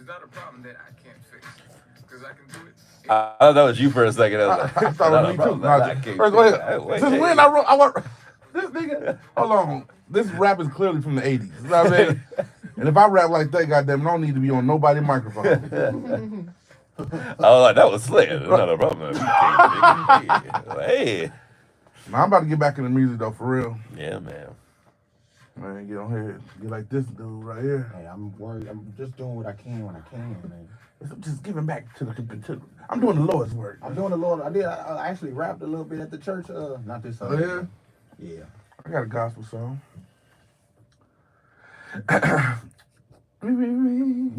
It's not a problem that I can't fix. Because I can do it. I thought that was you for a second. I was like, I thought it was me too. First, go ahead. Since when I wrote this nigga. Hold on, this rap is clearly from the '80s. You know what I mean? And if I rap like that, goddamn, I don't need to be on nobody's microphone. I was like, that was slick. That's not a problem. Hey. Now I'm about to get back into music though, for real. Yeah, man. Man, get on here, get like this dude right here. Hey, I'm worried. I'm just doing what I can when I can, man. I'm just giving back to I'm doing the Lord's work. I'm doing the Lord. I actually rapped a little bit at the church. Not this song. Oh, yeah? Yeah. I got a gospel song.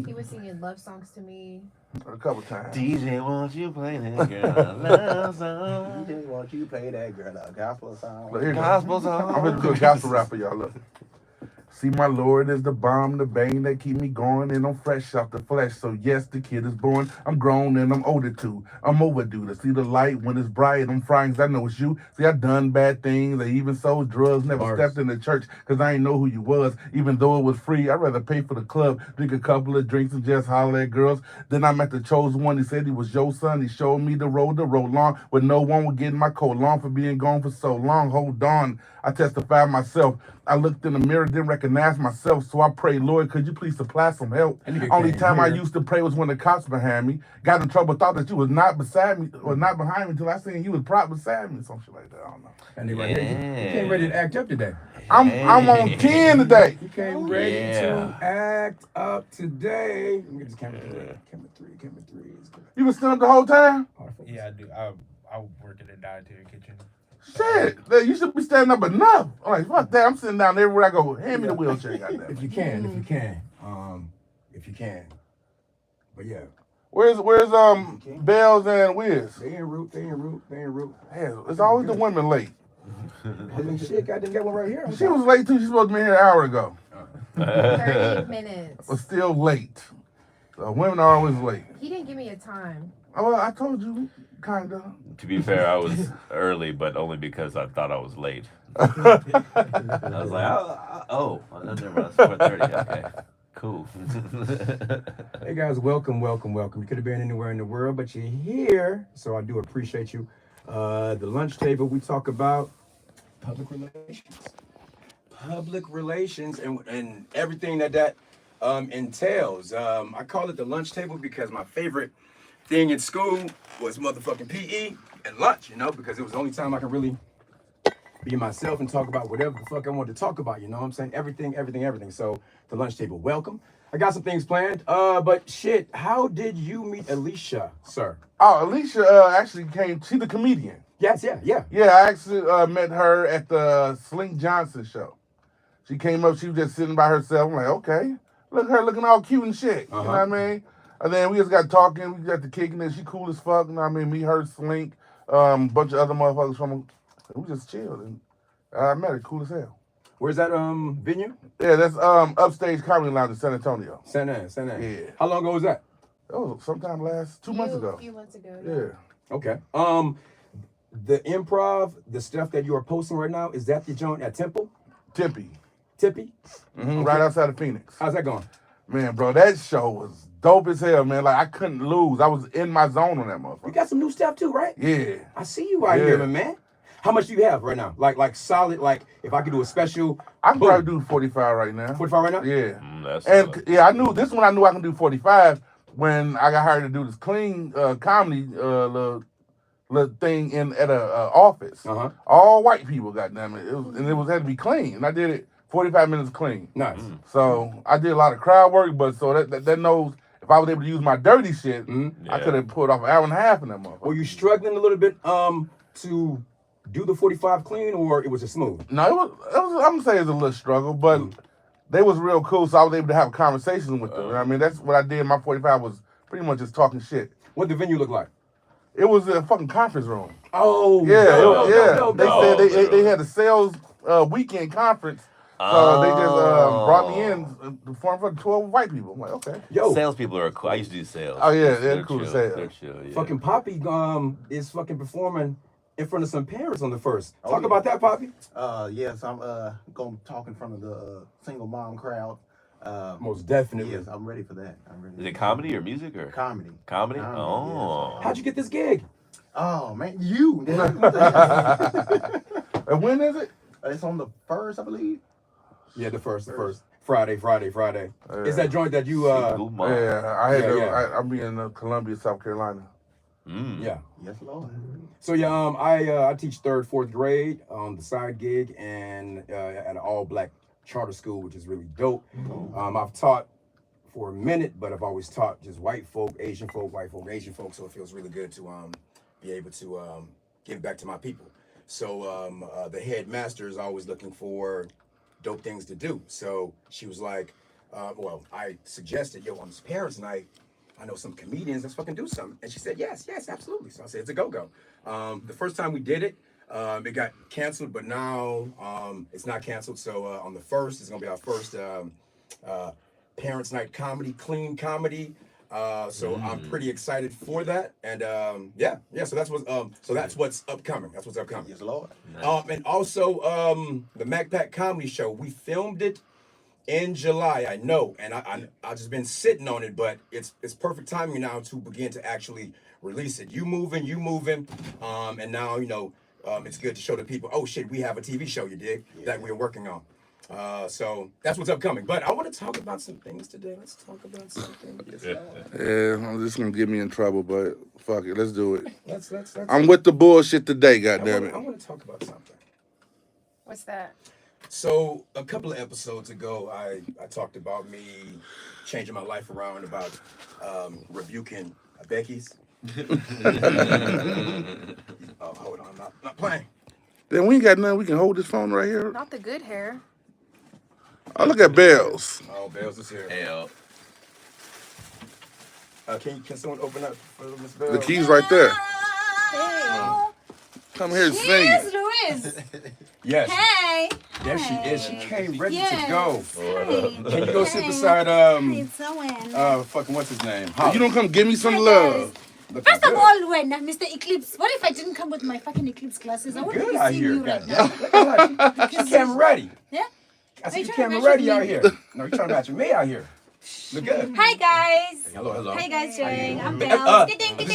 He was singing love songs to me. A couple times. DJ, won't you play that girl love song? DJ, won't you play that girl a gospel song? Look, here you go. Gospel song. I'm gonna do a gospel rap for y'all. Look. See, my Lord is the balm, the bane that keep me going, and I'm fresh out the flesh. So yes, the kid is born. I'm grown and I'm older too. I'm overdue to see the light when it's bright. I'm frying 'cause I know it's you. See, I done bad things. I even sold drugs. Never stepped in the church 'cause I ain't know who you was. Even though it was free, I'd rather pay for the club, drink a couple of drinks and just holler at girls. Then I met the chosen one. He said he was your son. He showed me the road to roll on, where no one would get in my colon for being gone for so long. Hold on, I testify myself. I looked in the mirror, didn't recognize myself, so I prayed, Lord, could you please supply some help? Only time I used to pray was when the cops behind me. Got in trouble, thought that you was not beside me or not behind me until I seen you was prop beside me, some shit like that. I don't know. And you came ready to act up today. I'm on 10 today. You came ready to act up today. Let me get this camera three. Camera three is good. You was still up the whole time? Yeah, I do. I work in the dietary kitchen. Shit, you should be standing up enough. I'm like, fuck that. I'm sitting down everywhere I go. Hand me the wheelchair, goddamn. If you can. But yeah. Where's Bells and Wiz? They en route. Hell, it's always the women late. I mean, shit, I didn't get one right here. She was late too. She's supposed to be here an hour ago. 30 minutes. But still late. Women are always late. He didn't give me a time. Oh, well, I told you, kinda. To be fair, I was early, but only because I thought I was late. I was like, never mind, it's 4:30. Okay, cool. Hey guys, welcome. You could have been anywhere in the world, but you're here, so I do appreciate you. The lunch table, we talk about public relations, and everything that entails. I call it the lunch table because my favorite thing in school was motherfucking PE and lunch, because it was the only time I could really be myself and talk about whatever the fuck I wanted to talk about, you know what I'm saying? Everything. So the lunch table, welcome. I got some things planned, but shit, how did you meet Alicia, sir? Oh, Alicia actually came, she's the comedian. Yes, yeah. Yeah, I actually met her at the Slink Johnson show. She came up, she was just sitting by herself. I'm like, okay, look at her looking all cute and shit, you know what I mean? And then we just got talking, we got to kicking it. She cool as fuck, you know what I mean? Me, her, Slink, bunch of other motherfuckers from, we just chilled. And I met her, cool as hell. Where's that venue? Yeah, that's Upstage Comedy Lounge in San Antonio. San Antonio. Yeah. How long ago was that? Oh, sometime last 2 months ago. A few months ago. Yeah. Okay. The improv, the stuff that you are posting right now, is that the joint at Temple? Tippy. Tippy? Mm-hmm. Right outside of Phoenix. How's that going? Man, bro, that show was dope as hell, man. Like, I couldn't lose. I was in my zone on that motherfucker. You got some new stuff too, right? Yeah. I see you out here, man. How much do you have right now? Like solid, like if I could do a special. I can probably do 45 right now. 45 right now? Yeah. I knew this one. I knew I can do 45 when I got hired to do this clean comedy little thing at a office. All white people, goddamn it. It had to be clean, and I did it 45 minutes clean. Nice. So I did a lot of crowd work, but so that knows if I was able to use my dirty shit, I could have pulled off an hour and a half in that motherfucker. Were you struggling a little bit to do the 45 clean, or it was just smooth? No, it was I'm gonna say it's a little struggle, but they was real cool, so I was able to have conversations with them. You know what I mean, that's what I did. My 45 was pretty much just talking shit. What did the venue look like? It was a fucking conference room. Oh, yeah. They said they had a sales weekend conference. So they just brought me in to perform for 12 white people. I'm like, okay. Yo, salespeople are cool. I used to do sales. Oh yeah, they're cool to sell. They're chill, yeah. Fucking Poppy is fucking performing in front of some parents on the first. Talk about that, Poppy. Yes, I'm gonna talk in front of the single mom crowd. Most definitely. Yes, I'm ready for that. I'm ready. Is it comedy or music or Comedy. comedy? Comedy, Oh. How'd you get this gig? Oh man, you. And when is it? It's on the 1st, I believe. Yeah, the first. Friday. Is that joint that you Single mom. Yeah, I had Yeah, to, yeah. I'll be in Columbia, South Carolina. Mm. Yeah. Yes, Lord. So yeah, I teach 3rd, 4th grade on the side gig and at an all-black charter school, which is really dope. I've taught for a minute, but I've always taught just white folk, Asian folk, white folk, Asian folk. So it feels really good to be able to give back to my people. So the headmaster is always looking for dope things to do. So she was like, well, I suggested, yo, on this parents' night, I know some comedians, let's fucking do something. And she said, yes, absolutely. So I said, it's a go-go. The first time we did it, it got canceled, but now it's not canceled. So on the 1st, it's gonna be our first parents' night comedy, clean comedy. So I'm pretty excited for that. And yeah. So that's what's upcoming. That's what's upcoming. Yes, Lord. And also the MacPack Comedy Show. We filmed it in July, I know, and I just been sitting on it, but it's perfect timing now to begin to actually release it. You moving, and now it's good to show the people. Oh shit, we have a TV show, you dig, that we're working on. So that's what's upcoming. But I want to talk about some things today. Let's talk about something. Yeah, this is gonna get me in trouble, but fuck it, let's do it. Let's. I'm with the bullshit today, I goddammit. want to talk about something. What's that? So a couple of episodes ago, I talked about me changing my life around about rebuking Becky's. Oh, hold on, I'm not playing. Then we ain't got nothing. We can hold this phone right here. Not the good hair. Oh, look at Bells. Oh, Bells is here. Hell. Can someone open up for Miss Bells? The key's right there. Hey. Come here and sing Yes, it. Louise. Yes. Hey. There she is. She came ready Yes. to go. Hey. Can you go sit beside It's Owen. fucking what's his name? You don't come give me some Hi, love. Looking First of good. all, when Mr. Eclipse, what if I didn't come with my fucking Eclipse glasses? I wouldn't Good be out seeing here. you right God now. damn. Look at her. She's camera ready. Yeah? I see Are you you camera trying to ready match out with here. No, you're trying to match with me out here. Look good. Hi, guys. Hello. How you guys doing? I'm This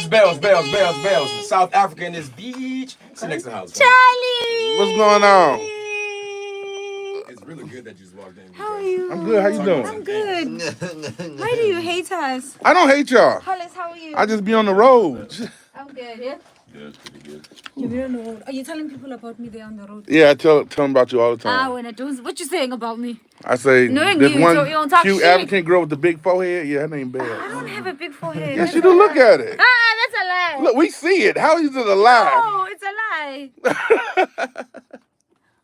Bells. is Bells. South Africa in this beach. Sit next to the house. Charlie. What's going on? It's really good that you just walked in. How are you? I'm good. How you doing? I'm good. Why do you hate us? I don't hate y'all. Hollis, how are you? I just be on the road. I'm good, yeah? Good, pretty good. You don't know. Are you telling people about me there on the road? Yeah, I tell them about you all the time. When I don't. What you saying about me? I say Knowing this you, one so you don't talk cute shit. African girl with the big forehead. Yeah, her name I Bells. don't have a big forehead. Yes, That's you a do. Look lie. at it. That's a lie. Look, we see it. How is it a lie? Oh, it's a lie.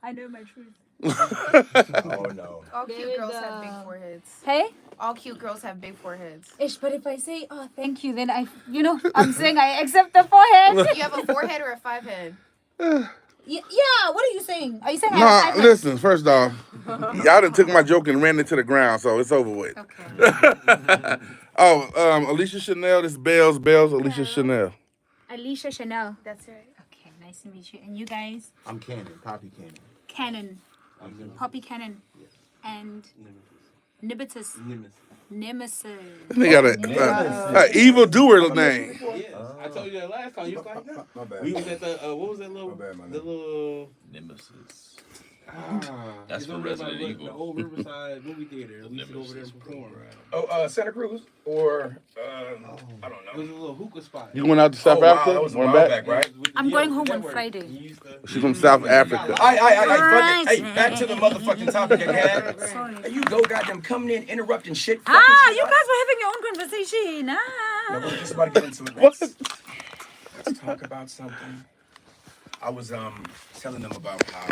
I know my truth. Oh no. All There cute we girls go. have big foreheads. Hey? All cute girls have big foreheads. Ish, but if I say, oh, thank you, then I'm saying I accept the forehead. You have a 4-head or a 5-head? Yeah, what are you saying? Are you saying Nah, listen. First off, y'all done took my joke and ran it to the ground, so it's over with. Okay. Alicia Chanel. This is Bells. Alicia Chanel. Alicia Chanel. That's right. Okay, nice to meet you. And you guys? I'm Cannon, Poppy Cannon. Cannon. Poppy Cannon. And Nibitus. Nemesis. They got a evil doer name. I told you that last time. You was like, no. My bad. We was at the what was that little, My bad, my the bad. little. Nemesis. it's That's from over there Resident by Evil. The old Riverside movie theater. We used to go over there and perform. Santa Cruz or I don't It was know. a little hookah spot. You went out to South Oh, wow, Africa? that was a Went while back? back, right? I'm going home on Friday. She's from South Africa. I fuck it. Hey, back to the motherfucking topic again. Sorry. Hey, you go goddamn coming in, interrupting shit. You guys were having your own conversation. No, we're just about to get into it. Let's talk about something. I was telling them about how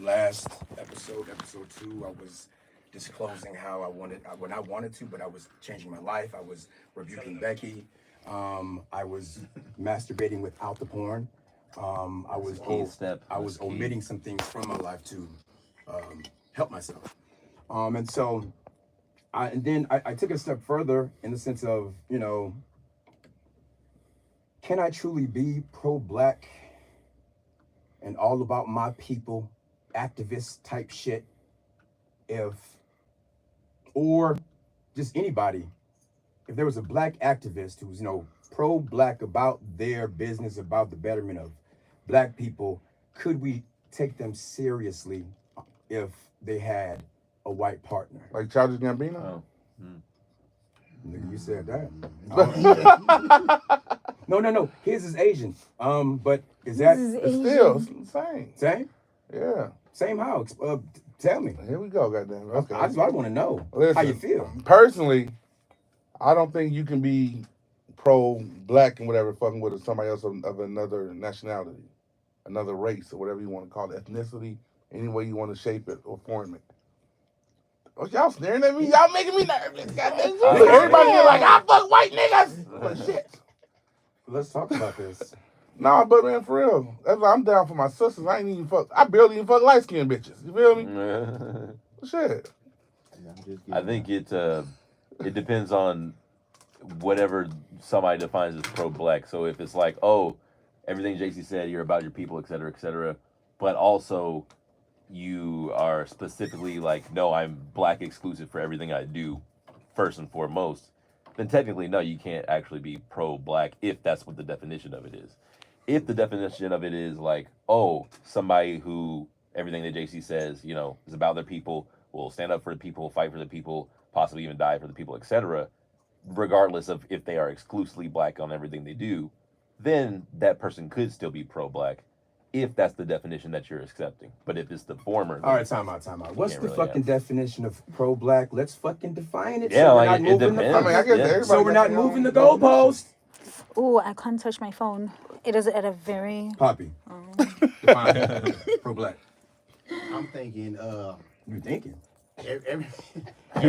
last episode 2, I was disclosing how when I wanted to, but I was changing my life. I was rebuking Becky. I was masturbating without the porn. I was Key step. I was That's key. omitting some things from my life to help myself. And so I took it a step further in the sense of, can I truly be pro-black and all about my people, activist type shit, or just anybody, if there was a black activist who's, pro-black about their business, about the betterment of black people, could we take them seriously if they had a white partner? Like Childish Gambino. Oh. Nigga, you said that. No. His is Asian. But is that It's still it's the same. same? Yeah. Same how? Tell me. Here we go, goddamn. Okay. I want to know Listen, how you feel. Personally, I don't think you can be pro-black and whatever fucking with somebody else of another nationality, another race, or whatever you want to call it, ethnicity, any way you want to shape it or form it. Oh, y'all staring at me? Y'all making me nervous. Goddamn. I Everybody here like, I fuck white niggas. But shit. Let's talk about this. Nah, but man, for real. That's why I'm down for my sisters. I barely even fuck light-skinned bitches. You feel me? Shit. I think it depends on whatever somebody defines as pro-black. So if it's like, oh, everything JC said, you're about your people, et cetera, but also you are specifically like, no, I'm black exclusive for everything I do, first and foremost, then technically, no, you can't actually be pro-black if that's what the definition of it is. If the definition of it is like, oh, somebody who everything that JC says, is about their people, will stand up for the people, fight for the people, possibly even die for the people, etc., regardless of if they are exclusively black on everything they do, then that person could still be pro-black if that's the definition that you're accepting. But if it's the former, All right, time out. What's the really fucking definition of pro-black? Let's fucking define it. Yeah, so like, we're it not moving depends. I mean, I guess Yeah. everybody so we're got not their own moving the definition. goalpost. Oh, I can't touch my phone. It is at a very. Poppy, define pro-black. I'm thinking, You thinking? everything. I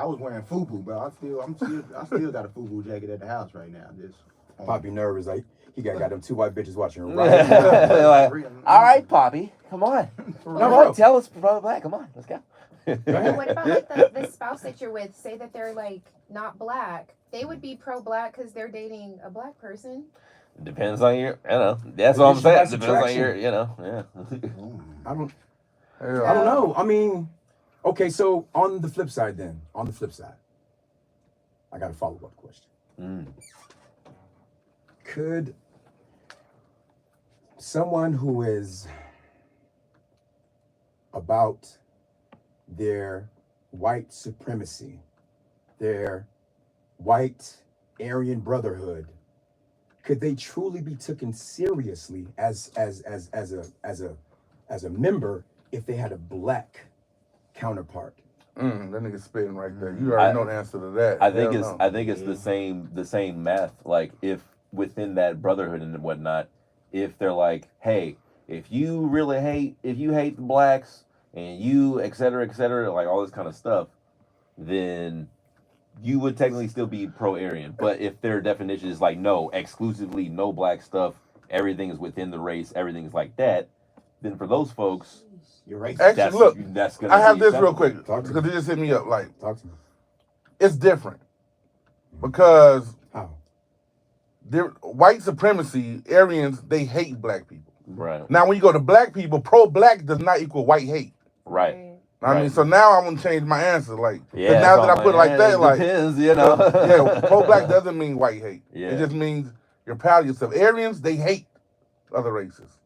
was wearing FUBU, but I still got a FUBU jacket at the house right now. Just Poppy nervous, like he got them two white bitches watching him. Like, all right, Poppy, come on. No, Tell us pro-black. Come on, let's go. What about like the spouse that you're with? Say that they're like not black. They would be pro-black because they're dating a black person. Depends on your, that's what I'm saying. Depends on your, yeah. I don't Yeah. know. I mean, okay, so on the flip side, I got a follow-up question. Could someone who is about their white supremacy, their white Aryan brotherhood, could they truly be taken seriously as a member if they had a black counterpart? That nigga spitting right there. You already know the answer to that. I think Hell it's the same math. Like if within that brotherhood and whatnot, if they're like, hey, if you hate the blacks and you et cetera, like all this kind of stuff, then you would technically still be pro-Aryan. But if their definition is like, no, exclusively no black stuff, everything is within the race, everything is like that, then for those folks, You're right. Actually, look, that's gonna I have be this real acceptable. quick Talk to me. because it just hit me up. Like, Talk to me. it's different because How? white supremacy, Aryans, they hate black people. Right. Now, when you go to black people, pro-black does not equal white hate. Right. I mean, Right. so now I'm gonna change my answer. Like, 'cause Yeah. now so that I I'm put it like that, it like, depends, yeah, pro-black doesn't mean white hate. Yeah. It just means you're proud of yourself. Aryans, they hate other races.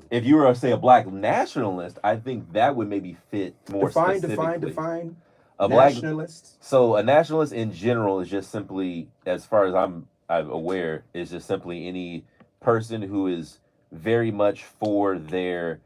If you were to say a black nationalist, I think that would maybe fit more specifically. Define. A black Nationalist. So a nationalist in general is just simply, as far as I'm aware, is just simply any person who is very much for their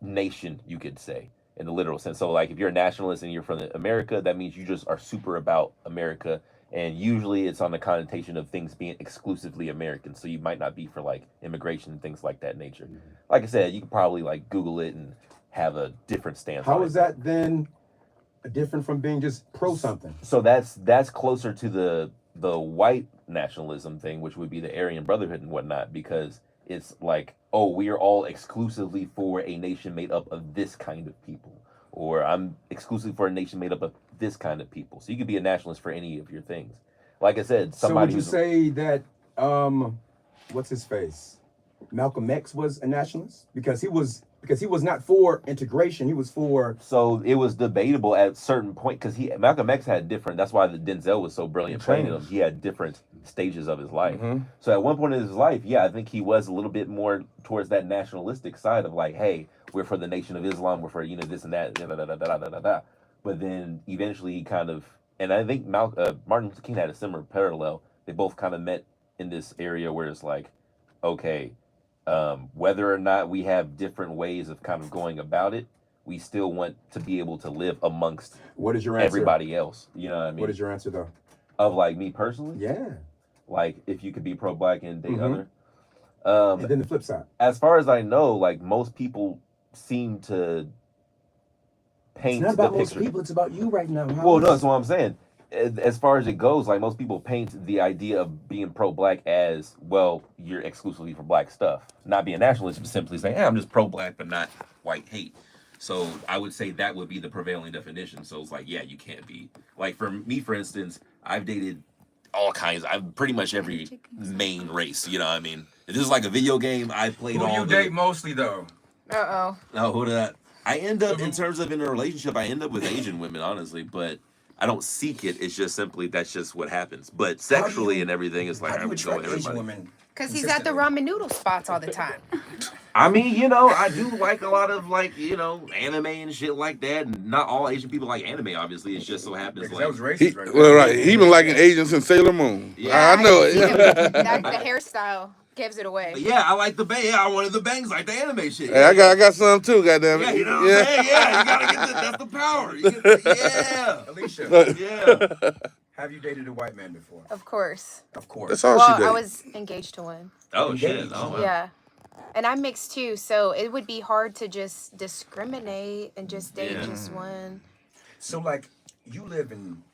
nation, you could say, in the literal sense. So like if you're a nationalist and you're from America, that means you just are super about America. And usually it's on the connotation of things being exclusively American. So you might not be for like immigration and things like that nature. Like I said, you could probably like Google it and have a different stance on How it. is that then different from being just pro something? So that's closer to the white nationalism thing, which would be the Aryan Brotherhood and whatnot, because it's like, oh, we are all exclusively for a nation made up of this kind of people, or I'm exclusively for a nation made up of this kind of people. So you could be a nationalist for any of your things. Like I said, So somebody would you who's say that what's his face? Malcolm X was a nationalist because he was Because he was not for integration. He was for So it was debatable at certain point because Malcolm X had different. That's why the Denzel was so brilliant playing him. He had different stages of his life. So at one point in his life, yeah, I think he was a little bit more towards that nationalistic side of like, hey, we're for the Nation of Islam, we're for this and that, da, da, da, da, da, da, da, da. But then eventually he kind of, and I think Martin Luther King had a similar parallel. They both kind of met in this area where it's like, okay, whether or not we have different ways of kind of going about it, we still want to be able to live amongst what is your answer? everybody else. You know what I mean? What is your answer though? Of like me personally? Yeah. Like if you could be pro-black and date other. And then the flip side. As far as I know, like most people seem to paint It's not about the most picture. people. It's about you right now. Well, no, that's what I'm saying. As far as it goes, like most people paint the idea of being pro-black as, well, you're exclusively for black stuff. Not being nationalist, but simply saying, hey, I'm just pro-black, but not white hate. So I would say that would be the prevailing definition. So it's like, yeah, you can't be. Like for me, for instance, I've dated all kinds. I've pretty much every main race. You know what I mean? If this is like a video game, I played Who all you the... date mostly though? Uh-oh. No, who did that? I end up, in terms of in a relationship, I end up with Asian women, honestly, but I don't seek it. It's just simply, that's just what happens. But sexually and everything, it's like, How I do you would go with attract Asian everybody. women? Because he's at the ramen noodle spots all the time. I mean, you know, I do like a lot of, like, you know, anime and shit like that. And not all Asian people like anime, obviously. It just so happens, Because like... that was He, racist right well, there. right. He been liking Asians since Sailor Moon. Yeah. I know it. That, the hairstyle gives it away. But yeah, I like the bang. Yeah, I wanted the bangs like the anime shit. Hey, I got some too. Goddamn it. Yeah, you know what I'm saying? Yeah, you gotta get that's the power. You get yeah. Alicia, Yeah. have you dated a white man before? Of course. Of course. That's all Well, she did. I was engaged to one. Oh, shit. Oh, wow. Yeah. And I'm mixed too, so it would be hard to just discriminate and just date Yeah. just one. So like, you live in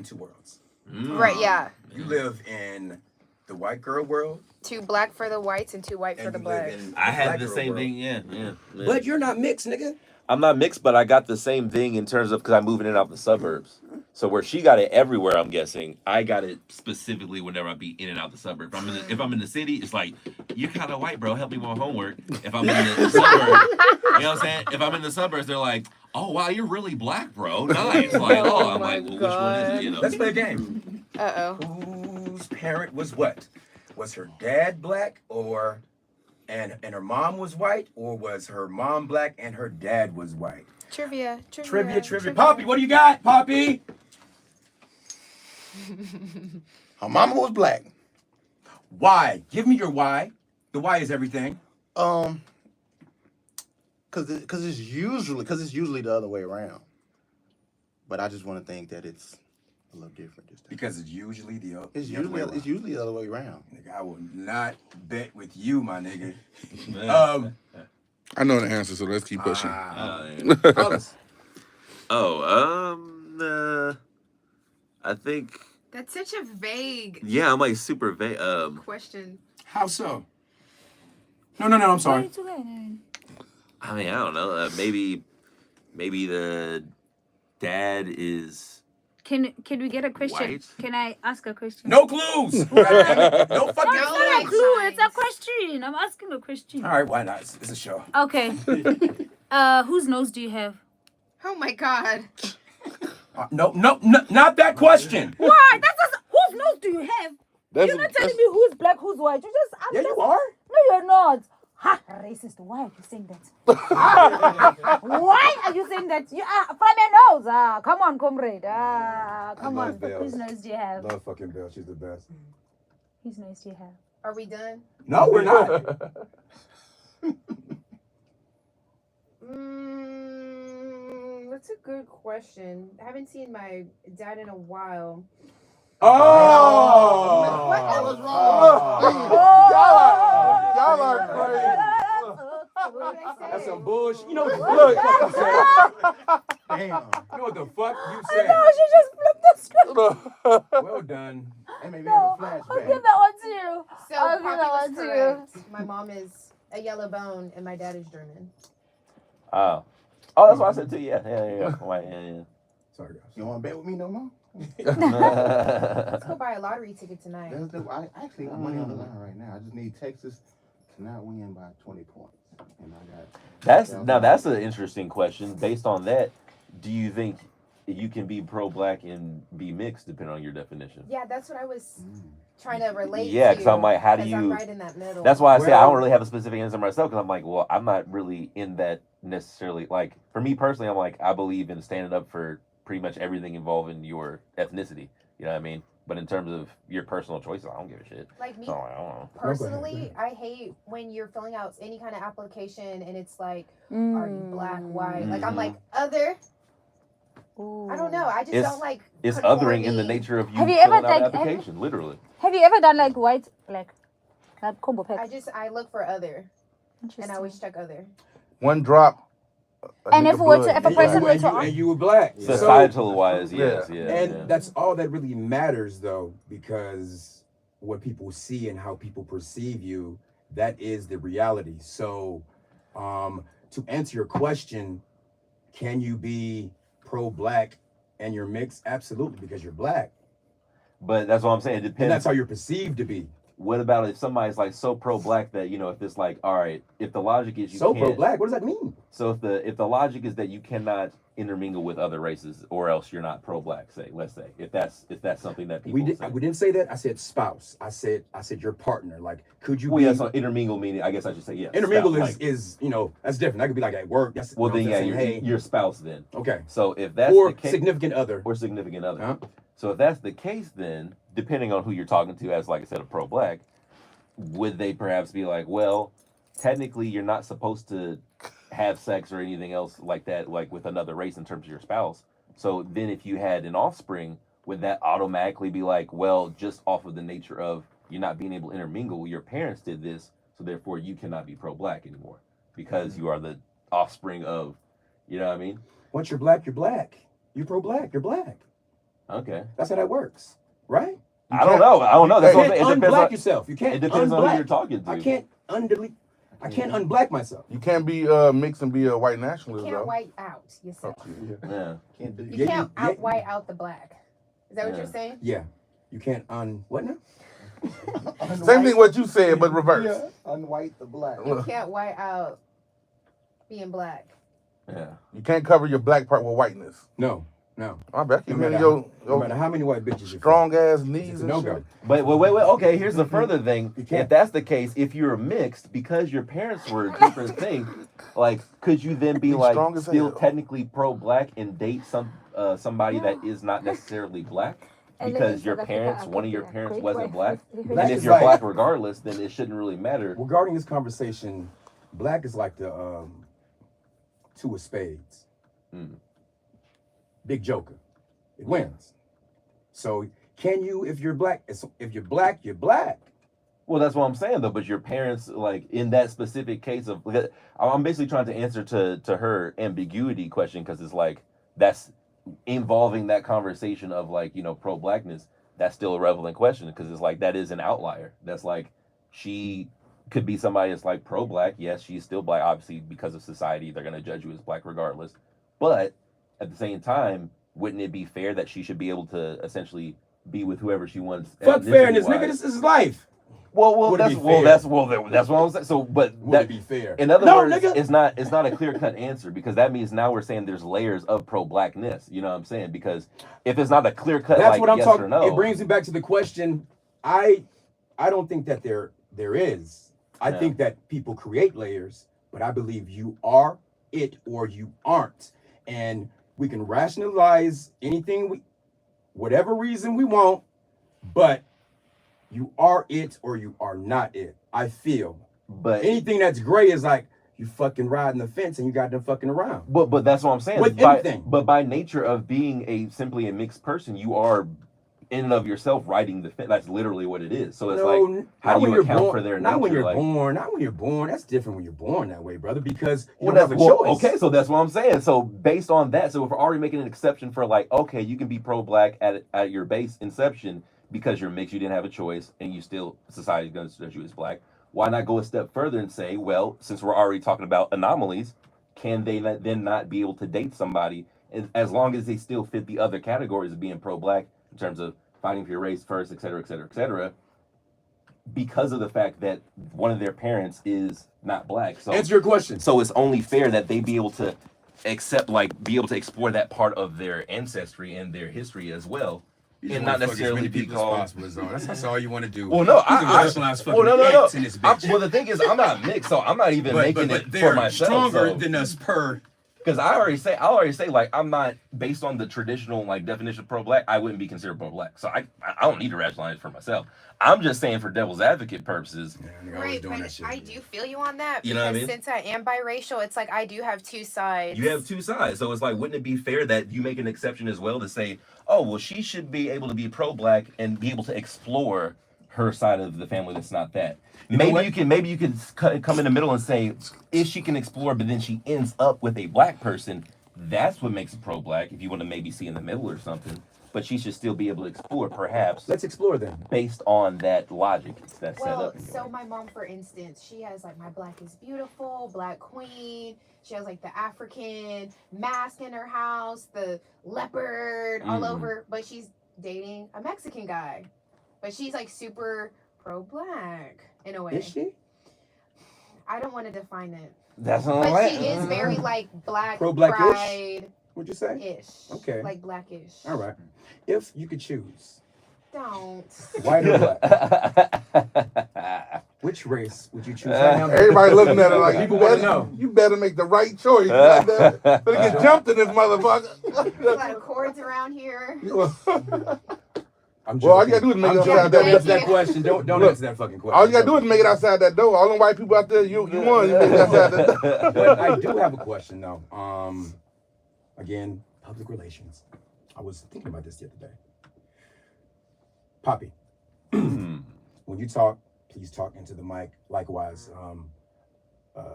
two worlds. Right, yeah. You live in the white girl world. Two black for the whites and two white for and the you live blacks. in I had black the girl same world. thing, yeah. But you're not mixed, nigga. I'm not mixed, but I got the same thing in terms of because I'm moving in and out the suburbs. So where she got it everywhere, I'm guessing, I got it specifically whenever I be in and out the suburbs. If I'm in the city, it's like, you're kind of white, bro. Help me with my homework. If I'm in the suburbs, you know what I'm saying? If I'm in the suburbs, they're like, oh, wow, you're really black, bro. Nice. Like, oh, I'm like, well, which one is it? You know? Let's play a game. Uh-oh. Whose parent was what? Was her dad black and her mom was white, or was her mom black and her dad was white? Trivia. Trivia. Poppy, what do you got, Poppy? Her mama was black. Why? Give me your why. The why is everything. Cause it's usually the other way around. But I just want to think that it's a little different this time. Because it's usually the other It's way usually around. the other way around. Nigga, I will not bet with you, my nigga. I know the answer, so let's keep pushing. Carlos. I think, That's such a vague yeah, I'm like super vague. question. How so? No, I'm sorry. It's okay. I mean, I don't know. Maybe the dad is Can we get a question? White? Can I ask a question? No clues. No fucking No, No, it's not a life clue. It's a signs. question. I'm asking a question. All right, why not? It's a show. Okay. Whose nose do you have? Oh my god. No, not that question. Why? Whose nose do you have? You're not telling me who's black, who's white. You just Yeah, you are. No, you're not. Ha, racist. Why are you saying that? Why are you saying that? You are from your nose. Come on, comrade. Come on. love Bells. Whose nose do you have? Love fucking Belle. She's the best. Whose nose do you have? Are we done? No, we're not. That's a good question. I haven't seen my dad in a while. Oh. What? That was wrong. Y'all are crazy. What did I say? That's some bullshit. You know what the fuck you said? Damn. You know what the fuck you said? No, she just flipped the script. Well done. That made me No, have a I'll give flashback. that one to you. So I'll give Poppy that was one to you. correct. My mom is a yellow bone and my dad is German. oh, that's what I said too. Yeah. White, yeah. Sorry, guys. You want to bet with me no more? Let's go buy a lottery ticket tonight. I actually got money on the line right now. I just need Texas to not win by 20 points. And I got That's an interesting question. Based on that, do you think you can be pro-black and be mixed, depending on your definition? Yeah, that's what I was trying to relate Yeah, to. because I'm like, how do 'cause I'm you? right in that middle. That's why I say I don't Well- really have a specific answer myself, because I'm like, well, I'm not really in that necessarily. Like, for me personally, I'm like, I believe in standing up for pretty much everything involving your ethnicity. You know what I mean? But in terms of your personal choices, I don't give a shit. Like me So I don't know. personally, I hate when you're filling out any kind of application and it's like, are you black, white? Like I'm like other. I don't know. I just It's- don't like. It's othering in the conforming. nature of you Have you filling ever, out an like, application, literally. Have you ever done like white, like that combo pack? I look for other, and I Interesting. always check other. One drop. a And nigga if we were to- blood. if a person were to- and you were black. Yeah. Societal wise, yes, Yeah. yeah. And yeah. that's all that really matters, though, because what people see and how people perceive you, that is the reality. So, to answer your question, can you be pro-black and you're mixed? Absolutely, because you're black, But that's what I'm saying. It and depends. that's how you're perceived to be. What about if somebody's like so pro-black that, you know, if it's like, all right, if the logic is you So can't, pro-black, what does that mean? so if the logic is that you cannot intermingle with other races, or else you're not pro-black, say, let's say, if that's something that people say. We didn't say that. I said spouse. I said your partner. Like, could you Well, be? yeah, so intermingle meaning, I guess I should say, yeah. Intermingle spouse, is like, is you know, that's different. That could be like at work. That's, well, you know then what I'm yeah, saying? your spouse then. Okay. So if that's Or the case, significant other. or significant other. Huh? So if that's the case, then depending on who you're talking to, as like I said, a pro-black, would they perhaps be like, well, technically you're not supposed to have sex or anything else like that, like with another race in terms of your spouse. So then if you had an offspring, would that automatically be like, well, just off of the nature of you're not being able to intermingle, your parents did this, so therefore you cannot be pro-black anymore because you are the offspring of, you know what I mean? Once you're black, you're black. You're pro-black. You're black. Okay. That's how that works, right? I don't know. That's You what I'm can't saying. It depends unblack on, yourself. You can't. it depends on who unblack. you're talking to. I can't undelete. I can't unblack myself. You can't be mixed and be a white You nationalist can't though. white out yourself. Yeah. can't do You can't out white out the black. Is that what Yeah. you're saying? Yeah. You can't what now? Same thing what you said, but reverse. Yeah, unwhite the black. You can't white out being black. Yeah. You can't cover your black part with whiteness. No. I bet you No matter, your no matter how many white bitches you strong ass fuck, knees it's a and no-go. shit. But wait. Okay, here's the further thing. You can't. If that's the case, if you're mixed because your parents were a different thing, like, could you then be Be like strong as still hell. technically pro-black and date somebody that is not necessarily black? Because your parents, one of your parents wasn't black, Black and if is you're like- black regardless, then it shouldn't really matter. Regarding this conversation, black is like the two of spades. Mm. Big joker. It wins. So can you, if you're black, if you're black, you're black. Well, that's what I'm saying though. But your parents, like in that specific case of, I'm basically trying to answer to her ambiguity question because it's like that's involving that conversation of like, you know, pro-blackness. That's still a relevant question because it's like that is an outlier. That's like she could be somebody that's like pro-black. Yes, she's still black. Obviously, because of society, they're gonna judge you as black regardless. But at the same time, wouldn't it be fair that she should be able to essentially be with whoever she wants? Fuck fairness, ethnicity-wise? nigga. This is life. Well, Would it that's be well, fair? that's what I'm saying. So, but Would that, it be fair? in other No, words, nigga. it's not a clear cut answer because that means now we're saying there's layers of pro-blackness. You know what I'm saying? Because if it's not a clear cut, That's like what I'm yes talking. or no, It brings me back to the question. I don't think that there is. I Yeah. think that people create layers, but I believe you are it or you aren't, and we can rationalize anything whatever reason we want, but you are it or you are not it. I feel but anything that's gray is like you fucking riding the fence and you got them fucking around. but that's what I'm saying. With By, anything. but by nature of being simply a mixed person, you are in and of yourself riding the fence. That's literally what it is. So it's like, how not do when you you're account born, for their not when nature, you're like- born, not when you're born. That's different when you're born that way, brother, because you Well, don't have a choice. okay, so that's what I'm saying. So based on that, so if we're already making an exception for like, okay, you can be pro-black at your base inception because you're mixed, you didn't have a choice, and you still society's going to judge you as black. Why not go a step further and say, well, since we're already talking about anomalies, can they then not be able to date somebody as long as they still fit the other categories of being pro-black in terms of fighting for your race first, et cetera, et cetera, et cetera? because of the fact that one of their parents is not black. So Answer your question. So it's only fair that they be able to be able to explore that part of their ancestry and their history as well. And not necessarily be called. That's all you want to do. Well, no, no. In this bitch. Well, the thing is, I'm not mixed, so I'm not even making it they're for myself. stronger than us per. Because I already say, like, I'm not based on the traditional like definition of pro-black. I wouldn't be considered pro-black, so I don't need to rationalize it for myself. I'm just saying for devil's advocate purposes. Right, but I do feel you on that. You know what I mean? Since I am biracial, it's like I do have two sides. You have two sides, so it's like, wouldn't it be fair that you make an exception as well to say, oh, well, she should be able to be pro-black and be able to explore her side of the family that's not that. Maybe you can come in the middle and say, if she can explore, but then she ends up with a black person, that's what makes it pro-black. If you want to maybe see in the middle or something, but she should still be able to explore, perhaps. Let's explore then. Based on that logic that's set Well, up. so my mom, for instance, she has like my black is beautiful, black queen. She has like the African mask in her house, the leopard all over, but she's dating a Mexican guy. But she's like super pro-black in a way. Is she? I don't want to define it. That's not But right. she is very like black Pro-blackish? pride What'd you say? ish. Okay. Like blackish. All right. If you could choose Don't. white or black, which race would you choose right now? Everybody looking at it like People want to better, know. you better make the right choice. Better get jumped in this motherfucker. There's a lot of cords around here. I'm Well, all you gotta do is make it joking. outside Don't that. answer that question. Don't Look, answer that fucking question. All you gotta do is make it outside that door. All them white people out there, you won. You make it outside that door. But I do have a question though. Again, public relations. I was thinking about this the other day. Poppy, when you talk, please talk into the mic. Likewise,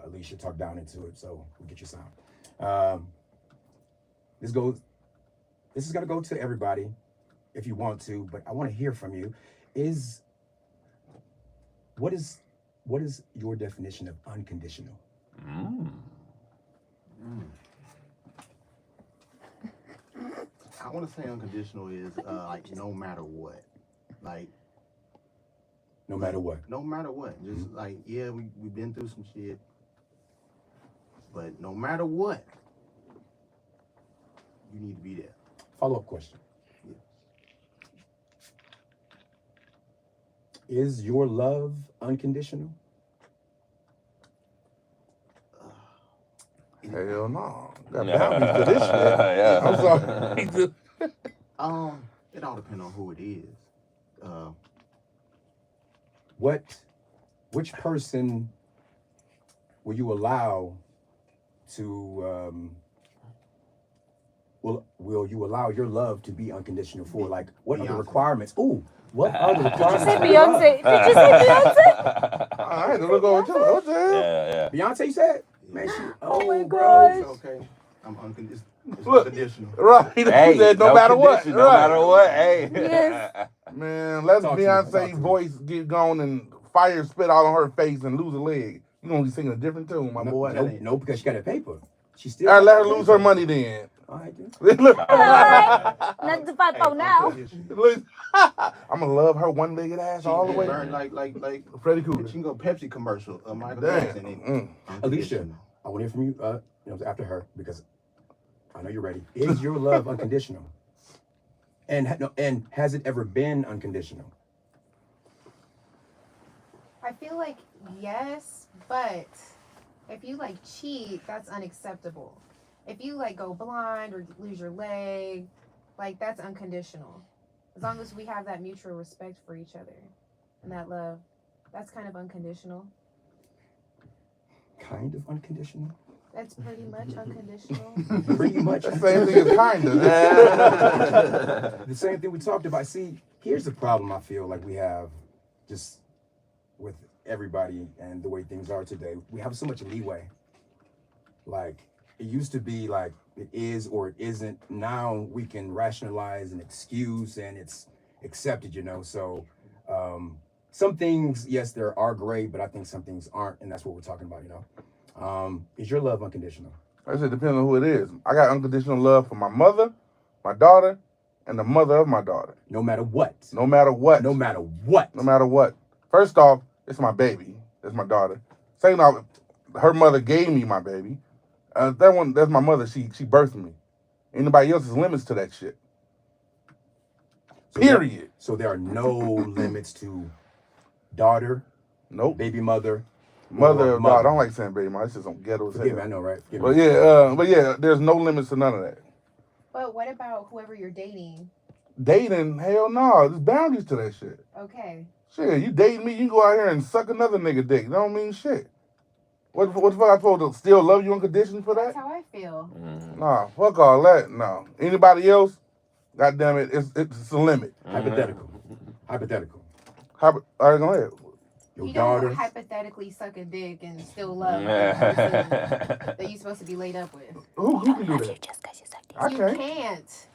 Alicia, talk down into it so we get your sound. This is gonna go to everybody if you want to, but I want to hear from you. What is your definition of unconditional? I want to say unconditional is like no matter what, like No matter what. no matter what. Just like we've been through some shit, but no matter what, you need to be there. Follow-up question. Is your love unconditional? Hell no. Got boundaries for this shit. Yeah. I'm sorry. It all depends on who it is. Which person will you allow to will you allow your love to be unconditional for? Like, what are the Beyonce. requirements? Ooh, what are the Did you requirements? say for your love? Beyonce? Did you say Beyonce? I had to look over too. What the hell? Yeah. Beyonce, you said? Man, she, Oh my bro. gosh. It's okay. I'm unconditional. It's Look. unconditional. Right. He Hey, said no matter what. condition, no Right. matter what. Hey. Yes. Man, let Talk to me, talk to Beyonce's me. voice get gone and fire spit all on her face and lose a leg. You gonna be singing a different tune, my boy. No, because she got a paper. She still. All right, let her got lose paper. her money then. All right, dude. Look, Not the fight for now. look, I'm gonna love her one-legged ass all the way. Burn like Freddie she Cougar. can go Pepsi commercial. Michael Damn. Jackson. And Mm. Alicia, I want to hear from you. After her because I know you're ready. Is your love unconditional? And has it ever been unconditional? I feel like yes, but if you like cheat, that's unacceptable. If you like go blind or lose your leg, like that's unconditional. As long as we have that mutual respect for each other and that love, that's kind of unconditional. Kind of unconditional. That's pretty much unconditional. Pretty much. That's the same thing as kinda. The same thing we talked about. See, here's the problem I feel like we have just with everybody and the way things are today. We have so much leeway. Like, it used to be like it is or it isn't. Now we can rationalize an excuse and it's accepted, So some things, yes, there are great, but I think some things aren't, and that's what we're talking about, Is your love unconditional? I said, depending on who it is. I got unconditional love for my mother, my daughter, and the mother of my daughter. No matter what. No matter what. No matter what. No matter what. First off, it's my baby. That's my daughter. Second off, her mother gave me my baby. That's my mother. She birthed me. Anybody else is limits to that shit. So Period. So there are no limits to daughter, Nope. baby mother, Mother or of God. I don't like saying baby mother. It's just on ghetto as Forgive me, I hell. know, right? Forgive But me. yeah, there's no limits to none of that. But what about whoever you're dating? Dating, hell no. There's boundaries to that shit. Okay. Shit, you dating me, you can go out here and suck another nigga dick. That don't mean shit. What the fuck I supposed to still love you unconditionally for That's that? how I feel. Nah, fuck all that. No. Anybody else? God damn it, it's a limit. Hypothetical. Hypothetical. All right, go ahead. Your You daughter. don't hypothetically suck a dick and still love the person that you're supposed to be laid up with. Who can do that? I You can't. can't.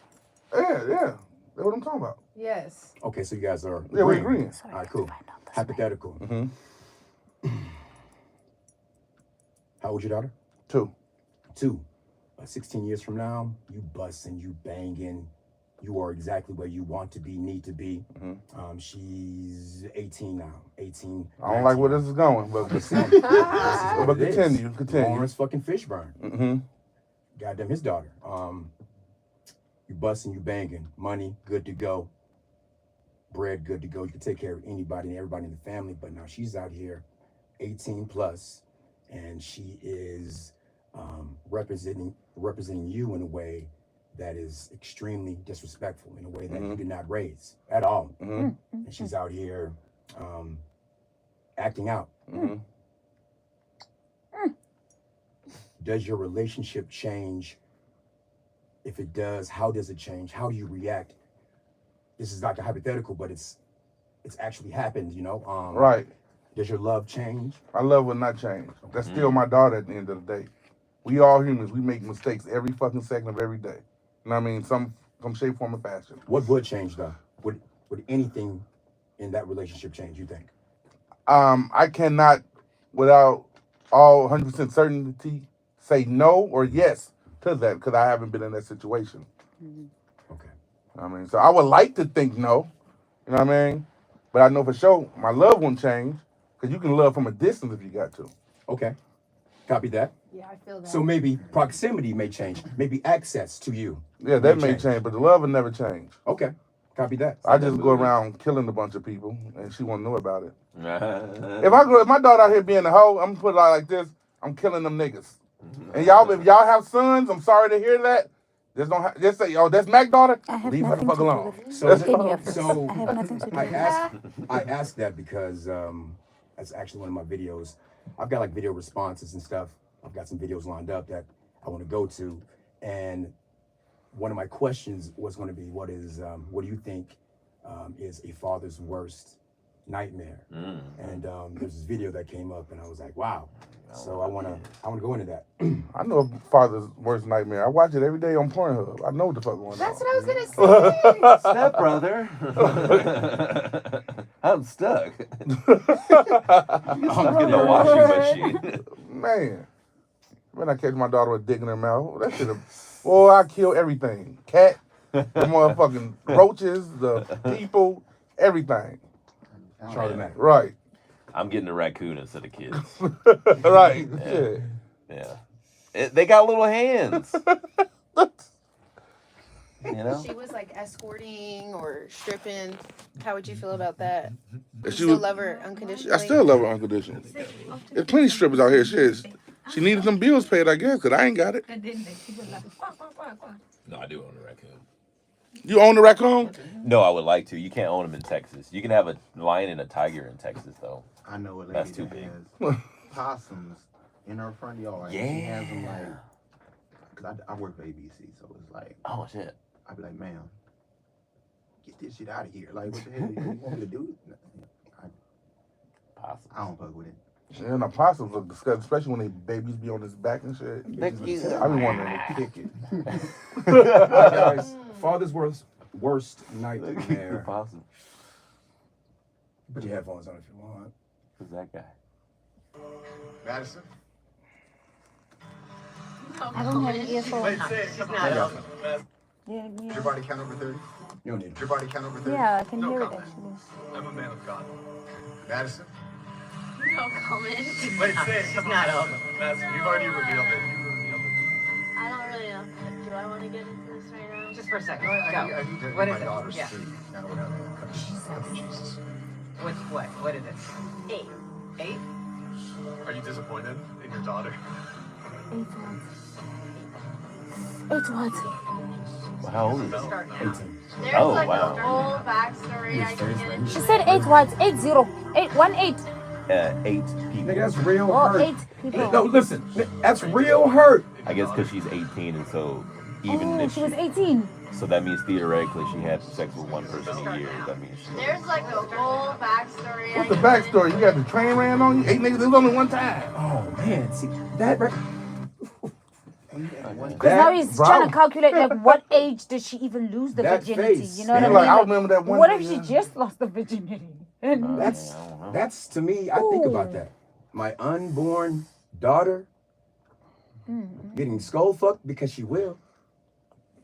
Yeah. That's what I'm talking about. Yes. Okay, so you guys are Yeah, we're agreeing. All right, cool. Hypothetical. Mm-hmm. How old your daughter? 2. 2. 16 years from now, you busting, you banging, you are exactly where you want to be, need to be. Mhm. She's 18 now. 18. I don't like where this is going, but This is what but it is. continue. Lawrence fucking Fishburne. Mm-hmm. Goddamn his daughter. You busting, you banging, money, good to go. Bread, good to go. You can take care of anybody and everybody in the family. But now she's out here, 18 plus, and she is representing you in a way that is extremely disrespectful, in a way that you did not raise at all. Mm-hmm. And she's out here acting out. Mm-hmm. Does your relationship change? If it does, how does it change? How do you react? This is like a hypothetical, but it's actually happened, you know? Right. Does your love change? My love will not change. That's still my daughter at the end of the day. We all humans. We make mistakes every fucking second of every day. You know what I mean? Some shape, form, or fashion. What would change though? Would anything in that relationship change, you think? I cannot, without all 100% certainty, say no or yes to that because I haven't been in that situation. Okay. I mean, so I would like to think no. You know what I mean? But I know for sure my love won't change because you can love from a distance if you got to. Okay. Copy that. Yeah, I feel that. So maybe proximity may change. Maybe access to you. Yeah, that may change, but the love will never change. Okay. Copy that. I just go around killing a bunch of people, and she won't know about it. If my daughter out here being a hoe, I'm gonna put it out like this: I'm killing them niggas. And y'all, if y'all have sons, I'm sorry to hear that. Just say, oh, that's Mac's daughter. Leave her the fuck alone. I asked that because that's actually one of my videos. I've got like video responses and stuff. I've got some videos lined up that I want to go to, and one of my questions was going to be, what do you think is a father's worst nightmare? And there's this video that came up, and I was like, wow. So I want to go into that. I know a father's worst nightmare. I watch it every day on Pornhub. I know what the fuck going on. That's what I was gonna say. Step brother. I'm stuck. I'm getting a washing machine. Man, when I catch my daughter with a dick in her mouth, that shit, boy, I kill everything. Cat, the motherfucking roaches, the people, everything. Charlemagne. Right. I'm getting a raccoon instead of kids. Right. Yeah. Yeah. They got little hands. You know? She was like escorting or stripping. How would you feel about that? You She still was, love her unconditionally? I still love her unconditionally. There's plenty of strippers out here. She needed some bills paid, I guess, because I ain't got it. No, I do own a raccoon. You own the raccoon? No, I would like to. You can't own them in Texas. You can have a lion and a tiger in Texas, though. I know a lady That's too that big. has possums in her front yard. Yeah. She has them like, cause I work for ABC, so it's like, Oh, shit. I'd be like, ma'am, get this shit out of here. Like, what the hell you want me to do? Possum. I don't fuck with it. Yeah, and the possums look disgusting, especially when they babies be on his back and shit. I be wanting to kick it. All right, guys. Father's worst nightmare. Possum. Put your headphones on if you want. Who's that guy? Madison? I don't have an earphone. Everybody count over 30. You don't need it. Your body count over 30? Yeah, I can No hear it comment. actually. I'm a man of God. Madison? No comment. Wait, say it. Come on. Madison, you've already revealed it. I don't really know. Do I want to get into this right now? Just for a second. No, Go. I need to What my is it? daughters Yeah. to now what happened. Jesus. Which what? What is it? 8. 8? Are you disappointed in your daughter? 8 what? 8 what? How old is it? Start now. 18. There's Oh, like wow. a whole backstory I can get into. She said 8 what? 8 0. 8 1 8. 8 people. Nigga, that's real Oh, hurt. 8 people. No, listen, that's real hurt. I guess because she's 18, and so even Oh, if she was 18. so that means theoretically she had sex with one person a year. That means she, There's like a whole backstory. What's the backstory? You got the train ran on you? 8 niggas, it was only one time. Oh man, see that right? Because now he's trying to calculate like what age did she even lose the That virginity? face. You know what I Yeah, mean? like, I Like, remember that one what if thing, she yeah. just lost the virginity? And That's I don't know. that's to me. I think about Ooh. that. My unborn daughter getting skull fucked because she will.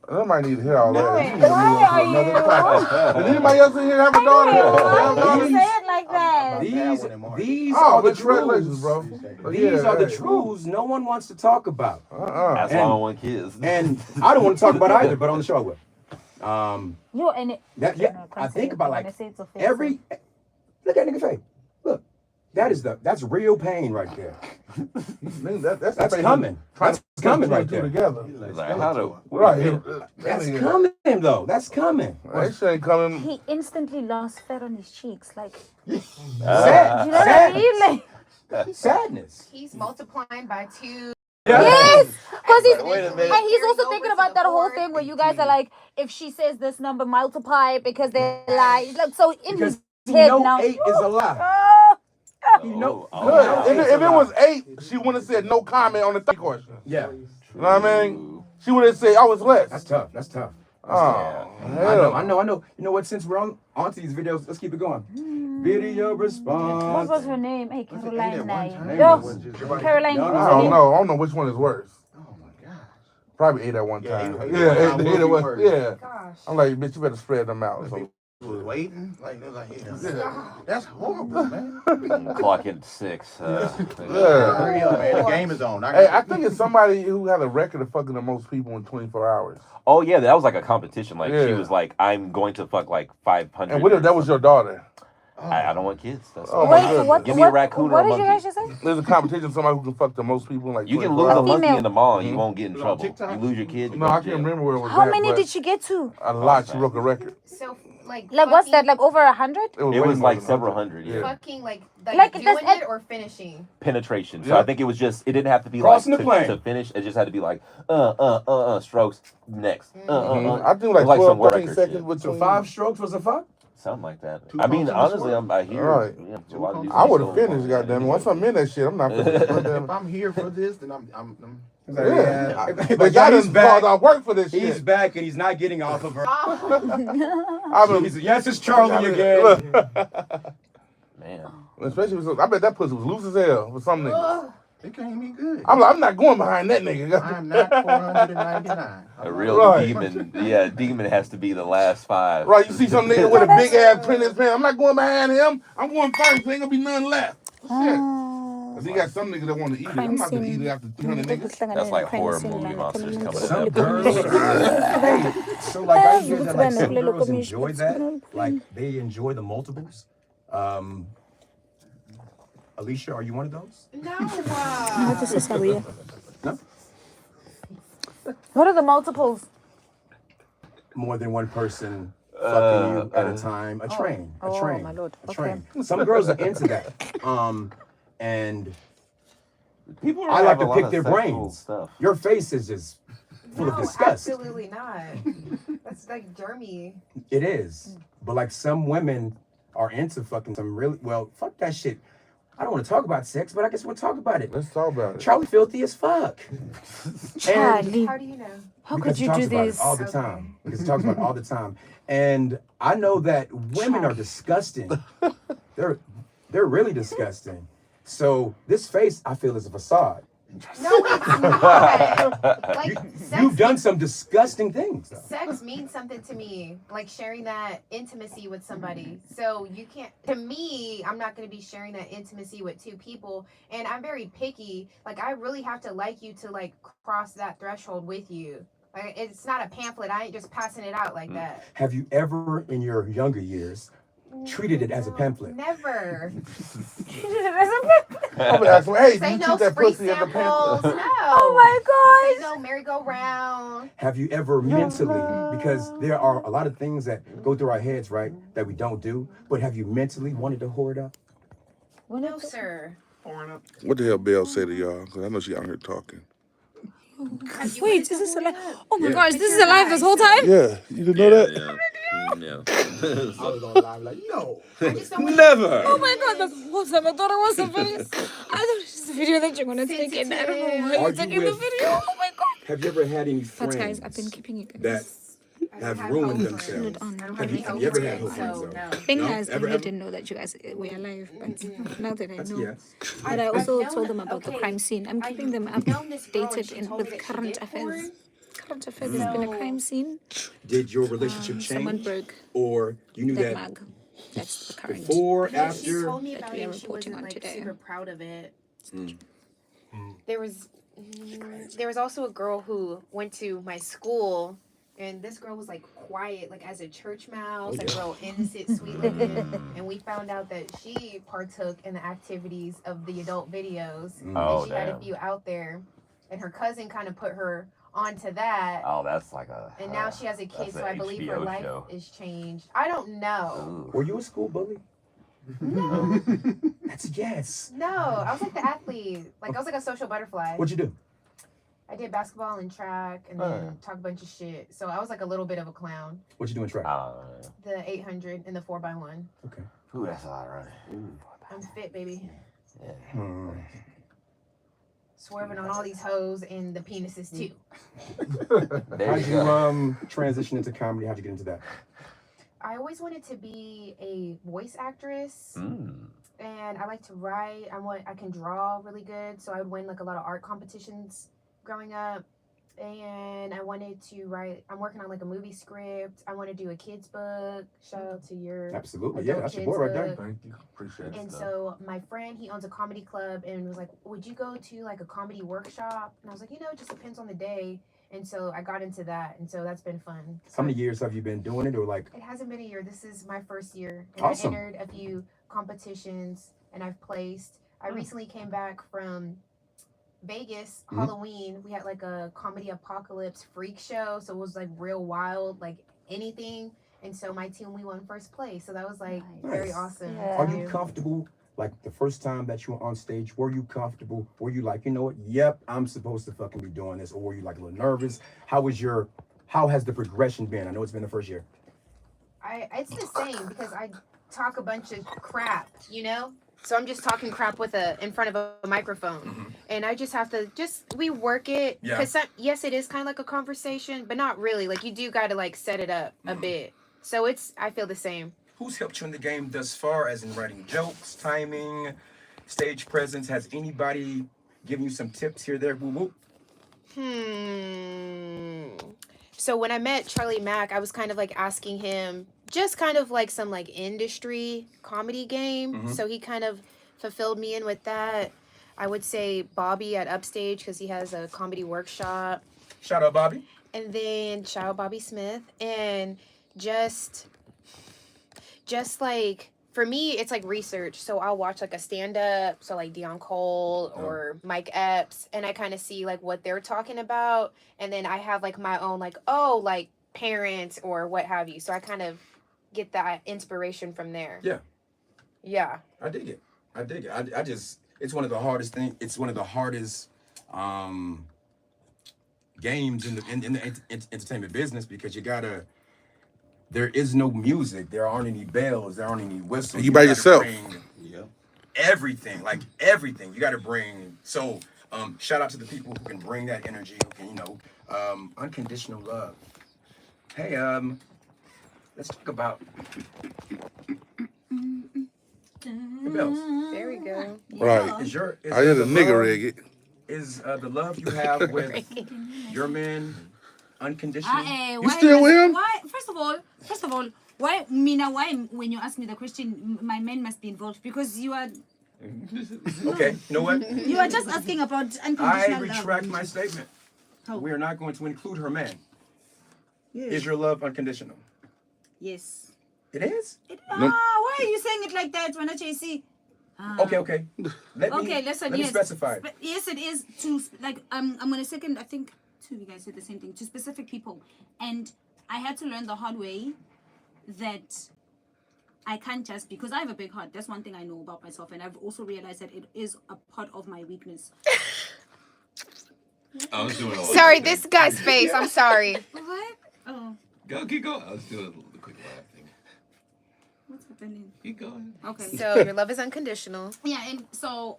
Somebody need to hear all that. why You need to are do another you? class. Does anybody else in here have a Why daughter? do you say it like that? These Oh, are the congratulations, truths. bro. These Yeah, are the hey. truths no one wants to talk about. That's And- why I don't want kids. And I don't want to talk about it either, but on the show I will. Yo, and it, That, yeah, I think about like every look at nigga face. Look, that's real pain right there. That's That's coming. That's coming right there. Together. Like, how do, Right. That's coming though. That's coming. That shit ain't coming. he instantly lost fat on his cheeks. Like, Sad, you know what I mean? Like, sadness. He's multiplying by 2. yes, because he's Wait a minute. and he's also Carrying thinking over about to that the whole fourth. thing where you guys are like, if she says this number, multiply it because they lie. Like, so in Because his he head know now. 8 is a lie. Oh, He know. Oh, Good. wow. If it was 8, she wouldn't have said no comment on the third question. Yeah, You know what I mean? She would have said, "I was less." that's tough. That's tough. Oh, I know. You know what? Since we're onto these videos, let's keep it going. Video what response. was her name? Hey, Caroline. Caroline. Yo, Caroline. No, I don't know. I don't know which one is worse. Oh my God. Probably 8 at one Yeah, time. eight- Yeah, eight eight will at be one. worse. Yeah. Gosh. I'm like, bitch, you better spread them out. So, Was waiting. Like, they're like, yeah. That's horrible, man. Clock at 6. yeah. Hurry up, man. The game is on. Hey, I think it's somebody who had a record of fucking the most people in 24 hours. Oh yeah, that was like a competition. Like she Yeah. was like, I'm going to fuck like 500. And what if that was your daughter? I don't want kids. That's Oh, all. my Wait, goodness. what? Give me a what, raccoon or what a did you monkey. guys just say? There's a competition, somebody who can fuck the most people in like You can 24 lose a hours. monkey Female. in the mall and you won't get in trouble. TikTok? You lose your kid. You No, go I to can't jail. remember where it was How at, many but did she get to? a lot. She broke a record. So, like Like, what's that? fucking- Like over 100? It way was more like than several 100. hundred. Yeah. Fucking like Like, doing that's- it or finishing. Penetration. So Yeah. I think it was just. It didn't have to be Crossing like the plane. to finish. It just had to be like strokes next. I think like Like 12, some work 13 record seconds shit. between. So 5 strokes was a fuck? Something like that. Two I mean, pumps in the honestly, square? I hear. Right. Yeah, a lot of these I would have people don't finished, want goddamn it. it. Once I'm in that shit, I'm not finishing. If I'm here for this, then I'm Yeah. But But yeah, y'all he's done back. called out work for this He's shit. back and he's not getting off of her. I've been, Yes, it's Charlie again. Man. especially with, I bet that pussy was loose as hell for some niggas. it can't be good. I'm like, I'm not going behind that nigga. I'm not 499. A real Right. demon. Yeah, demon has to be the last 5. Right, you see some nigga with a big ass print in his pants. I'm not going behind him. I'm going first. There ain't gonna be none left. Shit. Cause he got some niggas that want to eat it. I'm not gonna eat it after 300 niggas. That's like horror movie monsters coming Some at girls them. hey, so like I hear that like some girls enjoy that. Like they enjoy the multiples. Alicia, are you one of those? No. No? What are the multiples? More than one person fucking you at a time. A train. A Oh, train. my lord. A Okay. train. Some girls are into that. And People I like have a to lot pick of their sexual brains. Stuff. Your face is just full of disgust. Absolutely not. That's like germy. It is. But like some women are into fucking some really well, fuck that shit. I don't want to talk about sex, but I guess we'll talk about it. Let's talk about it. Charlie filthy as fuck. Charlie, How do you know? how Because could he you talks do about it this? all the time. Because he talks about it all the time. And I know that women are disgusting. They're really disgusting. So this face, I feel, is a facade. No, it's not. Like, You've done some disgusting things. Though. Sex means something to me, like sharing that intimacy with somebody. So you can't, to me, I'm not going to be sharing that intimacy with two people. And I'm very picky. Like, I really have to like you to, like, cross that threshold with you. Like, it's not a pamphlet. I ain't just passing it out like that. Have you ever, in your younger years, treated it as a pamphlet? Never. I'm gonna ask him, hey, Say you no treat that free pussy as a samples. pamphlet? No. Oh my Say no merry-go-round. Have you ever mentally, because there are a lot of things that go through our heads, right, that we don't do, but have you mentally wanted to whore it up? No, sir. What the hell Belle say to y'all? Because I know she out here talking. Wait, is this alive? Oh my Yeah. gosh, this is alive this whole time? Yeah, you didn't know that? Yeah. I was gonna lie, like, no. I just don't want Never. Oh my god, that's awesome. I thought it was a face. I thought it was just a video that you're gonna take in. I don't know why Are you're you taking the with- video. Oh my god. Have you ever had any But friends guys, I've been keeping it that have ruined themselves? on. I don't Have have you any ever had friends, friends, so though? no. Being No? guys, I Ever, really ever? didn't know that you guys were alive, but now that I That's know. yes. But I also I've told known- them about the okay, crime scene. I'm I've keeping them known this girl and updated she told me with that she current did affairs. porn. Current affairs has been a So- crime scene. Did your relationship Someone change? broke Or you knew that that mug. That's the current. before, No, she after? told me that about we it are and she reporting wasn't on like today. super proud of it. Mm. There was also a girl who went to my school, and this girl was like quiet, like as a church mouse, like real innocent, sweet looking. And we found out that she partook in the activities of the adult videos. Oh, And she had a damn. few out there, and her cousin kind of put her onto that. Oh, that's like a. And now she has a kid, that's so a I believe her HBO life show. is changed. I don't know. Ooh. Were you a school bully? No, That's a yes. no. I was like the athlete. Like I was like a social butterfly. What'd you do? I did basketball and track, and then talk a bunch of shit. So I was like a little bit of a clown. What'd you do in track? The 800 and the 4x1. Okay. Ooh, that's a lot running. I'm fit, baby. Yeah. Hmm. Swerving on all these hoes and the penises too. There How'd you you go. transition into comedy? How'd you get into that? I always wanted to be a voice actress, Mm. and I like to write. I can draw really good, so I would win like a lot of art competitions growing up. And I wanted to write. I'm working on like a movie script. I want to do a kids book. Shout out to your Absolutely. Yeah, adult that's your kids boy right there. book. Thank you. Appreciate it. And so my friend, he owns a comedy club, and was like, would you go to like a comedy workshop? And I was like, it just depends on the day. And so I got into that, and so that's been fun. How many years have you been doing it, or like? It hasn't been a year. This is my first year. And Awesome. I entered a few competitions, and I've placed. I recently came back from Vegas, Mhm. Halloween. We had like a comedy apocalypse freak show, so it was like real wild, like anything. And so my team, we won first place. So that was like very Nice. awesome. to Are you do. comfortable? Like the first time that you were on stage, were you comfortable? Were you like, you know what? Yep, I'm supposed to fucking be doing this, or were you like a little nervous? How has the progression been? I know it's been the first year. It's the same because I talk a bunch of crap, So I'm just talking crap in front of a microphone, and I just have to we work it. Yeah. Because yes, it is kind of like a conversation, but not really. Like you do got to like set it up a bit. So I feel the same. Who's helped you in the game thus far, as in writing jokes, timing, stage presence? Has anybody given you some tips here, there? Woo woo. So when I met Charlie Mack, I was kind of like asking him just kind of like some like industry comedy game. So he kind of fulfilled me in with that. I would say Bobby at Upstage because he has a comedy workshop. Shout out, Bobby. And then shout out Bobby Smith. And just like for me, it's like research. So I'll watch like a stand-up, so like Dion Cole or Mike Epps, and I kind of see like what they're talking about, and then I have like my own like parents or what have you. So I kind of get that inspiration from there. Yeah. Yeah. I dig it. I just, it's one of the hardest things. It's one of the hardest games in the entertainment business, because there is no music. There aren't any bells. There aren't any whistles. You by gotta yourself. bring everything, like everything. You got to bring. So, shout out to the people who can bring that energy. Who can, unconditional love. Hey, let's talk about. Hey, Bells. There we go. Right. Is I hear the love- nigga rig it. is the love you have with your man unconditional? You still with him? Why? First of all, why Mina? Why when you ask me the question, my man must be involved because you are. Okay, you know what? You are just asking about unconditional I love. retract my statement. How? We are not going to include her man. Yes. Is your love unconditional? Yes. It is? Why are you saying it like that, when JC? Okay. Listen. Let me specify. Yes, it is to like. I'm gonna second. I think two of you guys said the same thing to specific people, and I had to learn the hard way that I can't just because I have a big heart. That's one thing I know about myself, and I've also realized that it is a part of my weakness. I was doing all Sorry, this guy's face. I'm sorry. What? Oh, Go, keep going. I was doing the quick laugh thing. what's happening? Keep going. Okay. So your love is unconditional. Yeah, and so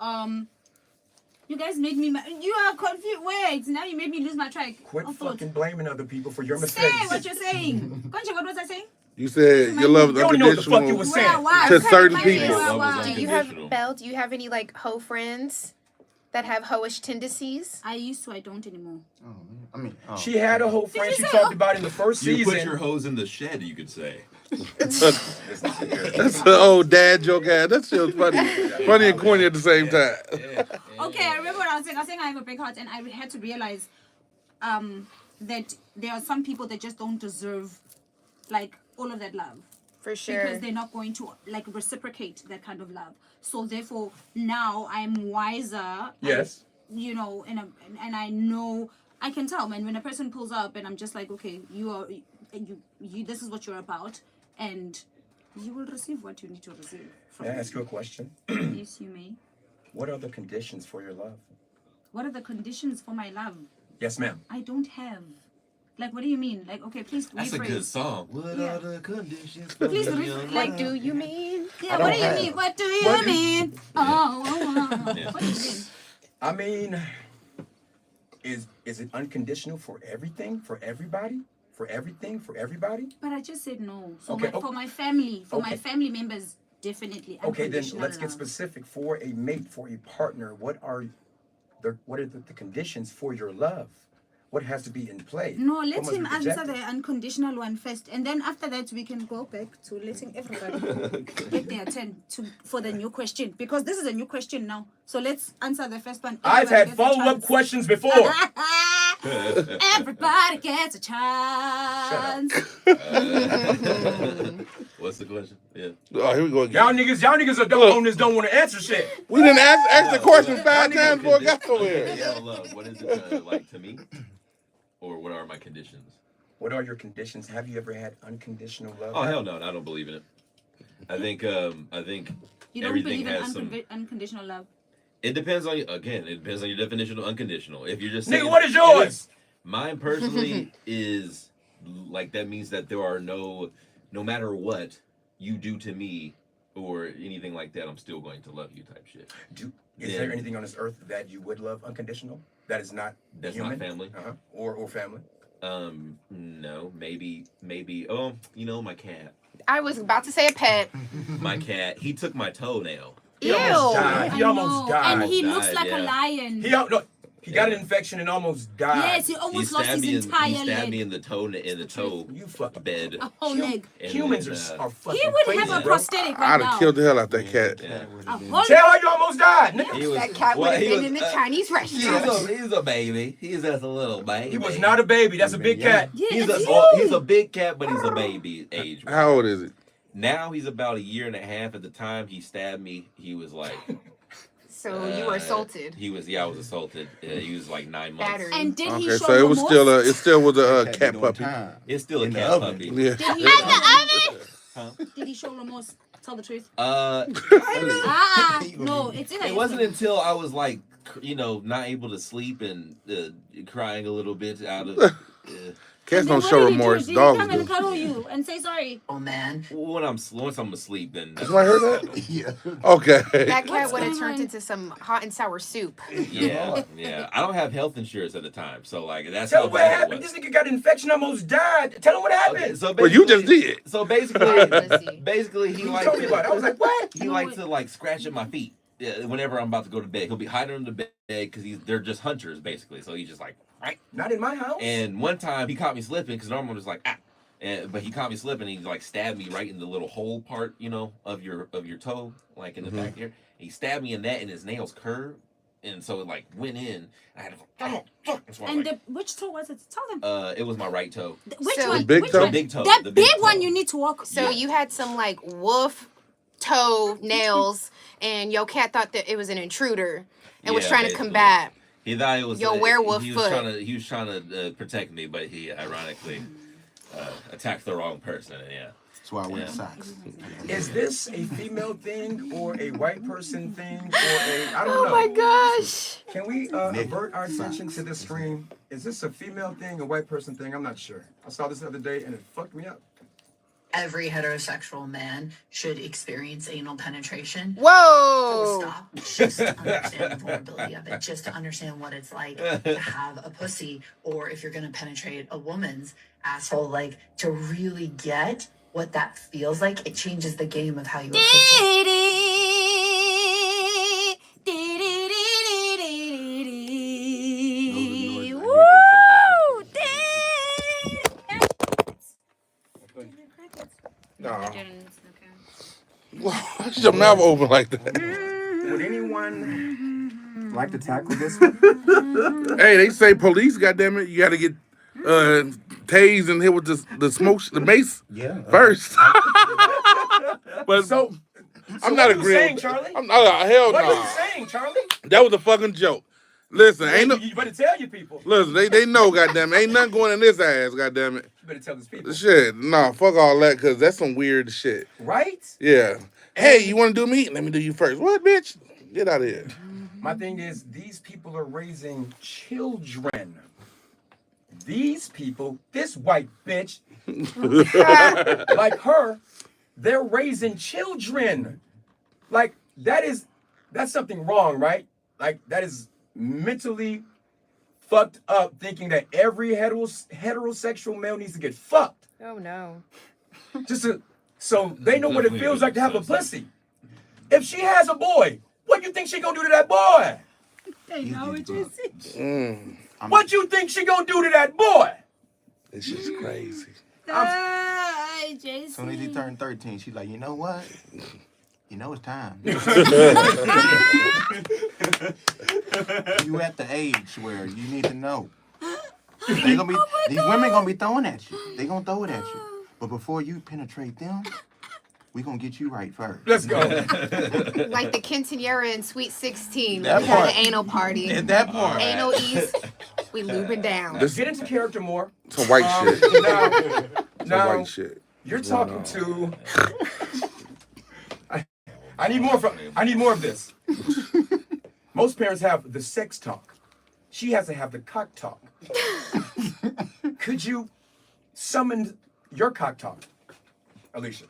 you guys made me. You are confused. Wait, now you made me lose my track. Quit of thought. fucking blaming other people for your Say mistakes. what you're saying. Concha, what was I saying? You said your love is You don't know what the fuck you unconditional was saying. to certain people. Do you have Belle? Do you have any like hoe friends that have hoish tendencies? I used to. I don't anymore. Oh, man. I mean, She had a whole friend she say- talked about in the first You season. put your hose in the shed, you could say. That's an old dad joke. That shit was funny and corny at the same time. Okay, I remember what I was saying. I was saying I have a big heart, and I had to realize that there are some people that just don't deserve like all of that love. For sure. Because they're not going to like reciprocate that kind of love. So therefore, now I'm wiser. Yes. You know, and I know I can tell when a person pulls up, and I'm just like, okay, you this is what you're about, and you will receive what you need to receive. From May I me. ask you a question? Yes, you may. What are the conditions for your love? What are the conditions for my love? Yes, ma'am. I don't have. Like, what do you mean? Like, okay, please That's rephrase. a good song. What Yeah. are the conditions? Please for re- your like, love? Do you mean? Yeah, what do you mean? What do you mean? Yeah. What do you mean? I mean, is it unconditional for everything, for everybody, for everything, for everybody? But I just said no. So Okay, for my family, for my okay. family members, definitely. Okay, then unconditional let's get love. specific. For a mate, for a partner, what are the conditions for your love? What has to be in play? No, What let must him be answer projected? the unconditional one first, and then after that we can go back to letting everybody get their turn for the new question, because this is a new question now. So let's answer the first one. I've Everybody had gets a follow-up chance. questions before. Everybody gets a chance. What's the question? Yeah. Oh, here we go again. Y'all niggas don't want to answer shit. We didn't ask the question 5 times before it got over here. Conditional love. What is it like to me? Or what are my conditions? What are your conditions? Have you ever had unconditional love? Oh hell no, I don't believe in it. I think You don't everything believe in has some. unconditional love? It depends on you. Again, it depends on your definition of unconditional. If you're just Nigga, saying, what is yours? Mine personally is like that means that there are no matter what you do to me or anything like that, I'm still going to love you type shit. Is there anything on this earth that you would love unconditional? That is not That's human? not family. Or family? No, maybe. Oh, my cat. I was about to say a pet. My cat. He took my toenail. He almost died. He I almost know, died. and he looks Died, like yeah. a lion. He got an infection and almost died. Yes, he almost lost his entire He stabbed leg. me in the toe You fucking bed. A whole leg. And Humans then, are fucking He would crazy, have a bro. prosthetic right I'd now. have killed the hell out that cat. Yeah. A whole Tell how you almost died, nigga. That cat would have been in the Chinese restaurant. He's a baby. He's just a little baby. He was not a baby. That's a big cat. Yeah, He's it's he's a big cat, but he's a baby age. How old is it? Now he's about 1.5 years. At the time he stabbed me, he was like. So you were assaulted. He was. Yeah, I was assaulted. He was like 9 months. Battery. And did he Okay, show so it was remorse? still was a cat puppy. It's still a In the cat oven. puppy. Yeah. Did he, did he show remorse? Tell the truth. No, it's in It wasn't until I was like, not able to sleep and crying a little bit out of. Cats don't What show did he do? remorse. Did Dogs he come and do. cuddle you and say sorry? Oh man. Once I'm asleep, then. Somebody heard that? Yeah. Okay. That cat What's would have going turned on? into some hot and sour soup. Yeah. I don't have health insurance at the time, so like that's Tell how him what bad it happened. was. This nigga got an infection, almost died. Tell him what happened. Okay, so Well, you just basically- did. So Alright, basically, Lizzie. basically he You liked told me about it. I was like, what? he liked to like scratch at my feet. whenever I'm about to go to bed, he'll be hiding under the bed because they're just hunters basically. So he's just like, right, Not in my house. and one time he caught me slipping because normally I'm just like, but he caught me slipping. And he like stabbed me right in the little hole part, of your toe, like in the back here. And he stabbed me in that, and his nails curved, and so it like went in. I had to fuck. So And which toe was it? Tell them. it was my right toe. Which So- one? Big Which toe? one? Big toe. That The big big one toe. you need to walk. So you had some like wolf toe nails, and your cat thought that it was an intruder and was Yeah, trying to basically. combat. He thought it was Your werewolf he foot. He was trying to protect me, but he ironically attacked the wrong person. And yeah. That's why I wear Yeah. socks. Is this a female thing or a white person thing or I don't Oh know. my gosh. Can we avert our attention to this stream? Is this a female thing, a white person thing? I'm not sure. I saw this the other day and it fucked me up. Every heterosexual man should experience anal penetration. Whoa. Stop. Just to understand the vulnerability of it. Just to understand what it's like to have a pussy, or if you're gonna penetrate a woman's asshole, like to really get what that feels like. It changes the game of how you approach it. Nah. Why is your mouth open like that? Would anyone like to tackle this one? Hey, they say police, goddammit, you gotta get tased and hit with the smoke, the mace first. But So I'm what not are you agreeing saying, with Charlie? I'm not, hell What no. are you saying, Charlie? That was a fucking joke. Listen, ain't no. You better tell your people. Listen, they know, goddamn, ain't nothing going in this ass, goddamn it. You better tell these people. Shit, nah, fuck all that, cause that's some weird shit. Right? Yeah. Hey, you want to do me? Let me do you first. What, bitch? Get out of here. My thing is, these people are raising children. These people, this white bitch, like her, they're raising children. Like, that's something wrong, right? Like, that is mentally fucked up, thinking that every heterosexual male needs to get fucked. Oh no. So they know what it feels like to have a pussy. If she has a boy, what you think she gonna do to that boy? They know what you see. What you think she gonna do to that boy? This shit's crazy. JC. Soon as he turned 13, she's like, you know what? You know it's time. You at the age where you need to know. These women gonna be throwing at you. They gonna throw it at you. But before you penetrate them, we gonna get you right first. Let's go. Like the quinceanera in Sweet 16. That We had part. an anal party. At that point. Anal ease. We lubing down. Let's get into character more. Some white shit. Some Now, white shit. you're talking to. I need more of this. Most parents have the sex talk. She has to have the cock talk. Could you summon your cock talk, Alicia?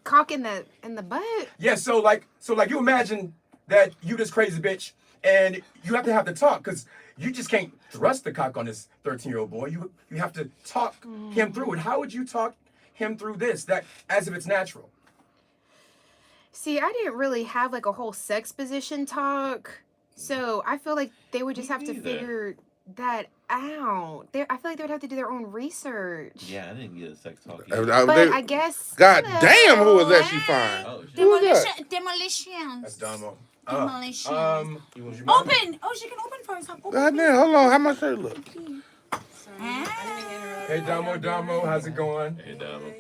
Cock in the butt. Yeah, so like you imagine that you this crazy bitch and you have to have the talk because you just can't thrust the cock on this 13-year-old boy. You have to talk him through it. How would you talk him through this? That as if it's natural. See, I didn't really have like a whole sex position talk. So I feel like they would just have to figure that out. I feel like they would have to do their own research. Yeah, I didn't get a sex talk. But I guess. God damn, who was that she find? Oh, shit. Who was that? Demolitions. That's Damo. Demolitions. Open. Oh, she can open first. Open. God damn, hold on, how my shirt look? Hey Damo, how's it going? Hey, Damo.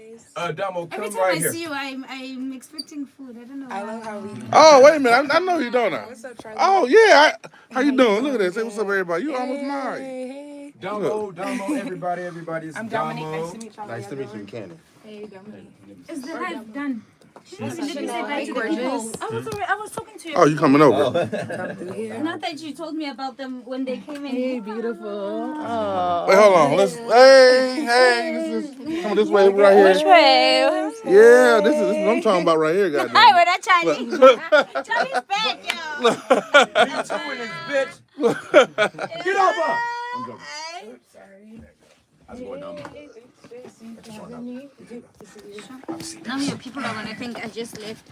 Damo, come Every time right I here. see you, I'm expecting food. I don't know. I love how we. Oh, wait a minute, I know you don't know. What's up, Charlie? Oh, yeah, how you doing? Look at this. Say what's up, everybody. You almost married. Damo, everybody, it's I'm Damo. Dominique. Nice to meet you. Nice to meet you, Candy. Hey, Dominique. Is the live done? She didn't even let me say bye Hey, to the people. gorgeous. I was talking to you. Oh, you coming over? Not that you told me about them when they came in. Hey, beautiful. Wait, hold on. Hey, come this way right here. Which way? Yeah, this is what I'm talking about right here, goddamn. Hi, we're not Chinese. Chinese bad, yo. Me too in this bitch. Get off her. I'm joking. How's it going, Damo? None of your people are gonna think I just left.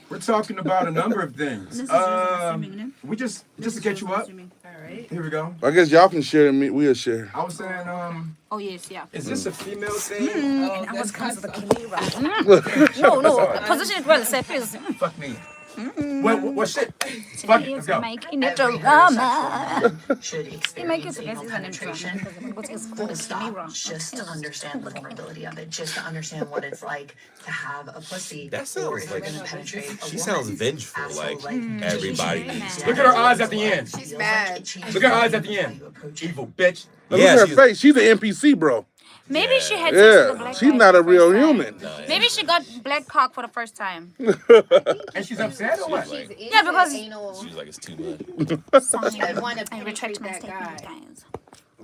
We're talking about a number of things. This is just assuming, no? We just to get you up. All right. Here we go. I guess y'all can share and we'll share. I was saying, Oh yes, yeah. is this a female thing? And I was going to the camera. No, position it well, say please. Fuck me. What shit? Fuck it, let's go. Making it a drama. Should You make it experience so anal guys is penetration. Full stop. Just to understand the vulnerability of it, just to understand what it's like to have a pussy. That sounds or if like you're gonna penetrate a she woman, sounds vengeful. asshole, Like everybody should needs. Look at her eyes at the end. She's mad. Look at her eyes at the end. Evil bitch. Look Yeah, at her she's- face. She's an NPC, bro. Maybe she had sex with a Yeah, black she's guy not for a the real first time. human. Maybe she got black cock for the first time. And she's upset or what? She's into Yeah, because- anal. She's like, it's too much. Sorry, I want to I retract penetrate my that statement, guy. guys.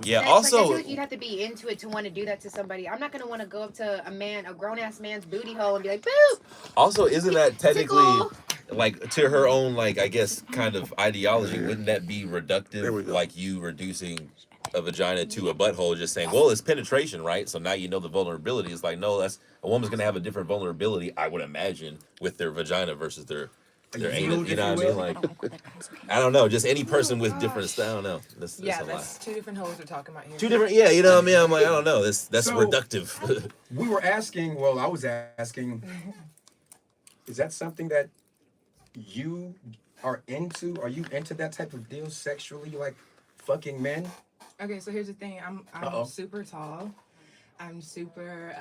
Yeah. Like, I feel Also, like you'd have to be into it to want to do that to somebody. I'm not gonna want to go up to a grown ass man's booty hole and be like, "Boo!" isn't that technically Tickle. like to her own like I guess kind of ideology? Wouldn't that be There we reductive? go. Like you reducing a vagina to a butthole, just saying, well, it's penetration, right? So now you know the vulnerability. It's like, no, that's a woman's gonna have a different vulnerability, I would imagine, with their vagina versus their anal. You know what I mean? Like, I don't know, just any person with different style. I don't know. That's Yeah, a lot. that's two different hoes we're talking about here. Two different, yeah. You know what I mean? I'm like, I don't know. That's So- reductive. We were asking, well, I was asking, is that something that you are into? Are you into that type of deal sexually, like fucking men? Okay, so here's the thing. Uh-oh. I'm super tall. I'm super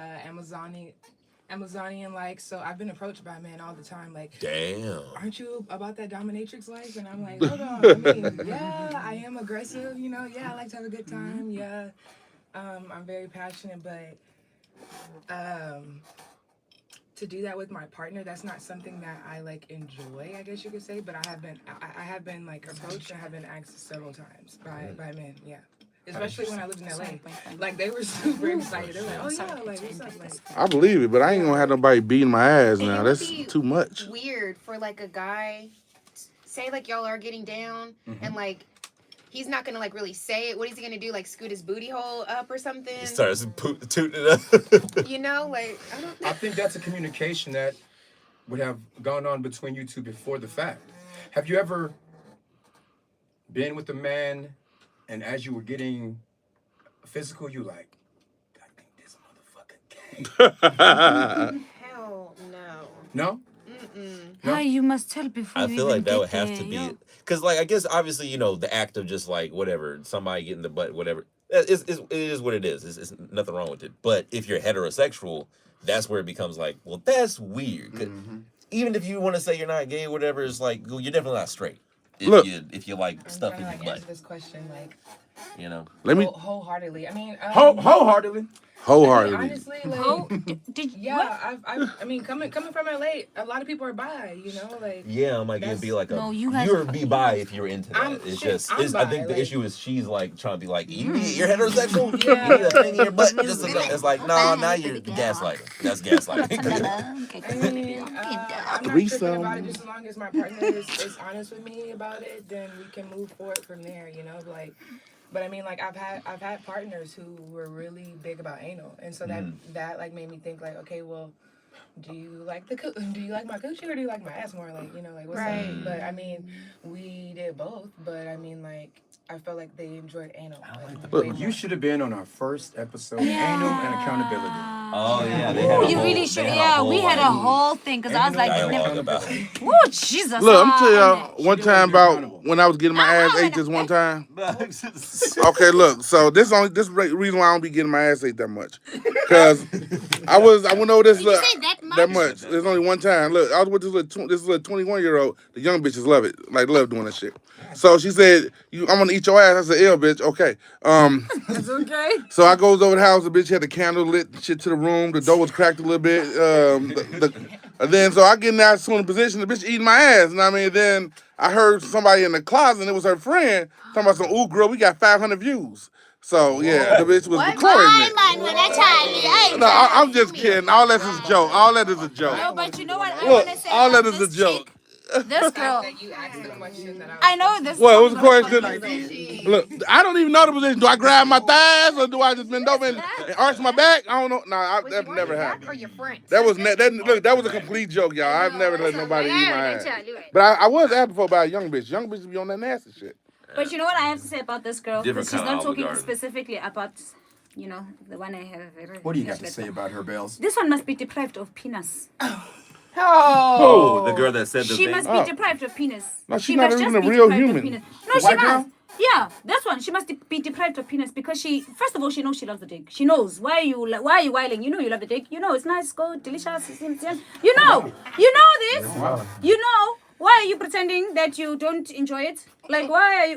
Amazonian like, so I've been approached by men all the time, like, Damn. aren't you about that dominatrix life? And I'm like, hold on. I mean, yeah, I am aggressive, you know. Yeah, I like to have a good time. Yeah, I'm very passionate, but to do that with my partner, that's not something that I like enjoy, I guess you could say. But I have been like approached and have been asked several times by men. Yeah. Especially when I lived in LA. Like, they were super excited. They were like, oh yeah, like, what's up? Like, I believe it, but I ain't gonna have nobody beating my ass And now. it would That's be too much. Weird for like a guy, say like y'all are getting down and like he's not gonna like really say it. What is he gonna do? Like scoot his booty hole up or something? He starts tooting it up. You know, like I don't. I think that's a communication that would have gone on between you two before the fact. Have you ever been with a man and as you were getting physical, you like, I think this motherfucker gay. Hell no. No? Mm-mm. Ah, you must tell before I you feel even like that get would have there, to be yo. because, like, I guess obviously, you know, the act of just like whatever somebody getting the butt, whatever. It is what it is. It's nothing wrong with it. But if you're heterosexual, that's where it becomes like, well, that's weird. 'Cause even if you want to say you're not gay or whatever, it's like, well, you're definitely not straight. If you like I'm stuff trying in to your like butt, answer this question like you know. Let me wholeheartedly. I mean, wholeheartedly. wholeheartedly. honestly, like, Oh, did yeah, I mean, coming from LA, a lot of people are bi, you know, like. Yeah, I'm like, it'd be like a No, you guys- you're be bi if you're into that. I'm- It's shit, just I'm it's, I bi, think the like- issue is she's like trying to be like, you're heterosexual. Yeah. You need a thing in your butt. Just it's like, no, now you're gaslighting. That's gaslighting. I mean, I'm not tripping about it just as long as my partner is honest with me about it, then we can move forward from there, you know, like. But I mean, like I've had partners who were really big about anal, and so that like made me think like, okay, well, do you like my coochie or do you like my ass more? Like, you know, like what's Right. up? But I mean, we did both. But I mean, like I felt like they enjoyed anal. Like, way more. You should have been on our first episode, Anal and Accountability. Oh yeah, they had a You whole, really they should. had a Yeah, whole, we had a like, whole thing because I was like, dialogue about it. oh Jesus. Look, I'm tell ah, y'all one time about when I was getting my ass ate this one time. Okay, look, so this reason why I don't be getting my ass ate that much, cause I went over this Did you look say that much? that much. There's only one time. Look, I was with this little 21-year-old. The young bitches love it, like love doing that shit. So she said, I'm gonna eat your ass. I said, "Ew, bitch." Okay. That's okay. So I goes over the house. The bitch had the candle lit, shit to the room. The door was cracked a little bit. And then so I get in that sort of position. The bitch eating my ass. And I mean, then I heard somebody in the closet. And it was her friend talking about some. Ooh, girl, we got 500 views. So yeah, the bitch was recording it. Man, when I tell you, No, I'm just kidding. All that is a joke. All that is a joke. No, but you know what? I Look, want to say. all that is a this joke. chick, this girl. That you asked the question that I know this. What was the probably question? gonna be funny. Look, I don't even know the position. Do I grab my thighs or do I just bend over and arch my back? I don't know. Nah, that never happened. Or your front? That was look. That was a complete joke, y'all. I've never let nobody eat my ass. But I was asked before about a young bitch. Young bitches be on that nasty shit. But you know what I have to say about this girl? Different She's kind of not talking Olive Garden. specifically about, you know, the one I have. What do you got to say about her, Bells? This one must be deprived of penis. Oh, the girl that said the She thing. must be deprived of penis. No, she she's not must even just a be real deprived of human. penis. The No, she white must. girl? Yeah, that's one. She must be deprived of penis because she, first of all, she knows she loves the dick. She knows. Why are you whiling? You know you love the dick. You know it's nice, good, delicious. You know. You know this. You know. Why are you pretending that you don't enjoy it? Like, why?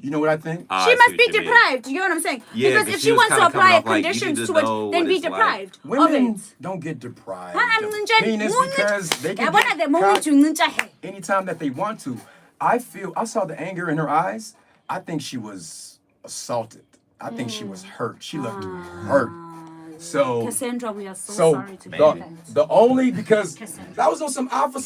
You know what I think? She must be deprived. You know what I'm saying? Yeah, because 'cause if she she was wants to kinda apply coming off like, you conditions need to to know it, then what be it's like. deprived of Women it. don't get deprived I'm of nginjani? penis because they can Yabona the moment cock you nginja he. anytime that they want to. I saw the anger in her eyes. I think she was assaulted. I think she was hurt. She looked hurt. So, Cassandra, we are so so sorry to hear the, that. the only because Cassandra. that was on some alpha.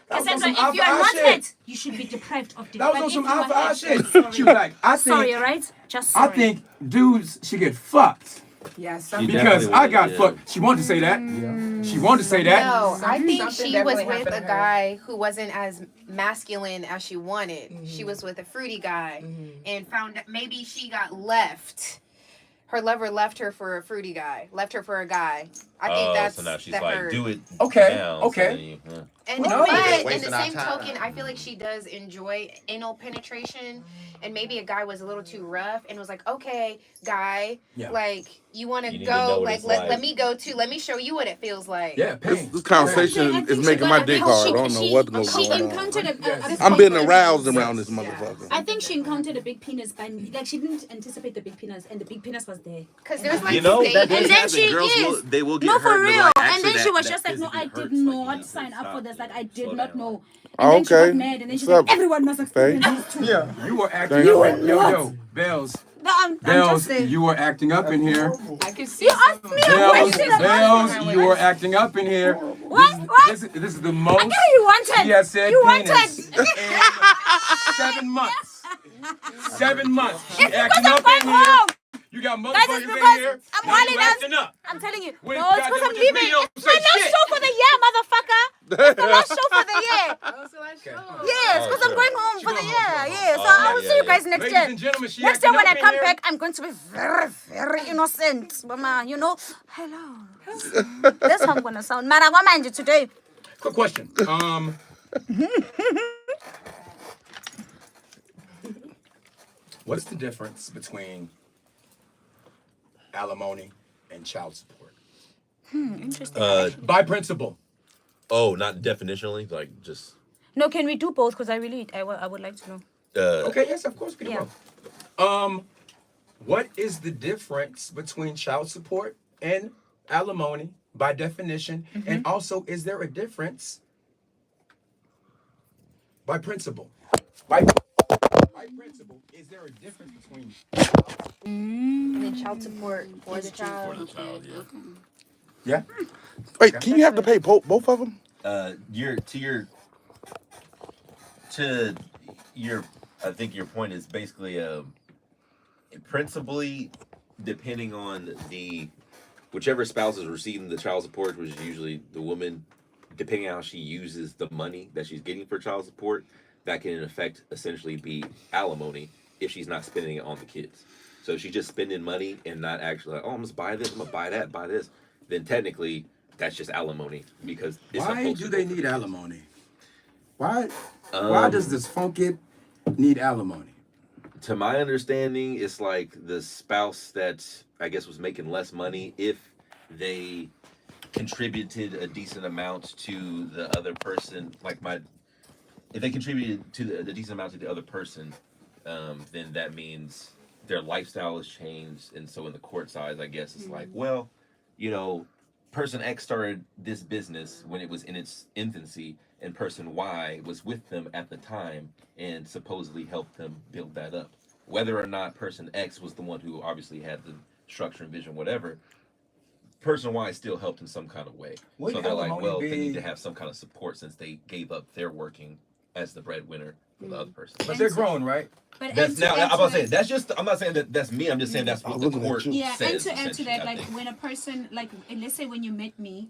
That was on Cassandra, some if you alpha are eye not shit. hurt, you should be deprived of dick. That was But on if some you are alpha eye hurt, shit. sorry. She was like, I think. Sorry, right? Just I sorry. think dudes should get fucked. Yeah, You something. Because definitely I would, got yeah. fucked. She wanted to say that. She wanted to say that. No, I think Something she was definitely with happened a to her. guy who wasn't as masculine as she wanted. She was with a fruity guy and found that maybe she got left. Her lover left her for a fruity guy, left her for a guy. I think that's so now she's that like, hurt. do it. Okay, Now, okay. So then you, And No, but in the wasting our same time. token, I feel like she does enjoy anal penetration, and maybe a guy was a little too rough and was like, "Okay, guy, Yeah. like you want You to need to know go, what like it's let like." me show you what it feels like." Yeah, pain. This conversation is making my dick hard. I don't know what's going She on. encountered a I'm being aroused around this motherfucker. I think she encountered a big penis, but like she didn't anticipate the big penis, and the big penis was there. Because there's like You know, that stages. And then happen. she Girls is. will, they will get No, hurt, for but, real. like, And actually then she that- was that just like, no, physically I did hurts, like, you not need to sign up stop for this. and Like, I did slow not down. know. Oh, And then she okay. got mad, and then she's What's like, up? everyone must experience this too. Yeah, you were acting Thank up. you. Yo, Bells. No, I'm Bells, just saying. you were acting up in here. I can see. You asked me a Bells, question about Bells, you were acting up in here. What? What? This is the most I know you wanted. she has said You penis wanted. in 7 months. 7 months. She It's because acting I'm up going in here. home. You got Guys, it's motherfuckers in because here. I'm now wilding you out. acting up. I'm telling you. When No, it's goddamn because I'm this leaving. video It's say my last shit. show for the year, motherfucker. It's the last show for the year. Yes, because I'm sure. going home She for the going year. home. Yeah, so Oh, I will yeah, see you yeah. guys next Ladies year. and gentlemen, she Next year acting when I up in come here. back, I'm going to be very, very innocent. Mama, you know, hello. That's how I'm going to sound. Mara, what mind you today? Quick question. What's the difference between alimony and child support? Interesting. By principle. Oh, not definitionally, like just. No, can we do both? Because I would like to know. Okay, yes, of course we can Yeah. both. What is the difference between child support and alimony by definition? And also, is there a difference by principle? By principle, is there a difference between And then child support for the child. yeah? Wait, can you have to pay both of them? I think your point is basically principally depending on whichever spouse is receiving the child support, which is usually the woman, depending on how she uses the money that she's getting for child support, that can in effect essentially be alimony if she's not spending it on the kids. So if she's just spending money and not actually like, oh, I'm gonna buy this, I'm gonna buy that, buy this, then technically that's just alimony because it's Why supposed do to they go. need alimony? Why does this funky need alimony? To my understanding, it's like the spouse that I guess was making less money, if they contributed a decent amount to the other person, if they contributed to the decent amount to the other person, then that means their lifestyle has changed. And so in the court side, I guess it's like, well, you know, person X started this business when it was in its infancy, and person Y was with them at the time and supposedly helped them build that up. Whether or not person X was the one who obviously had the structure and vision, whatever, person Y still helped in some kind of way. Would So they're like, alimony well, they be- need to have some kind of support since they gave up their working as the breadwinner for the other person. But they're grown, right? But That's now. I'm about to say that. that's just. I'm not saying that that's me. I'm just saying that's what the court Yeah, and says. to add to essentially, that, I like think. when a person, like let's say when you met me,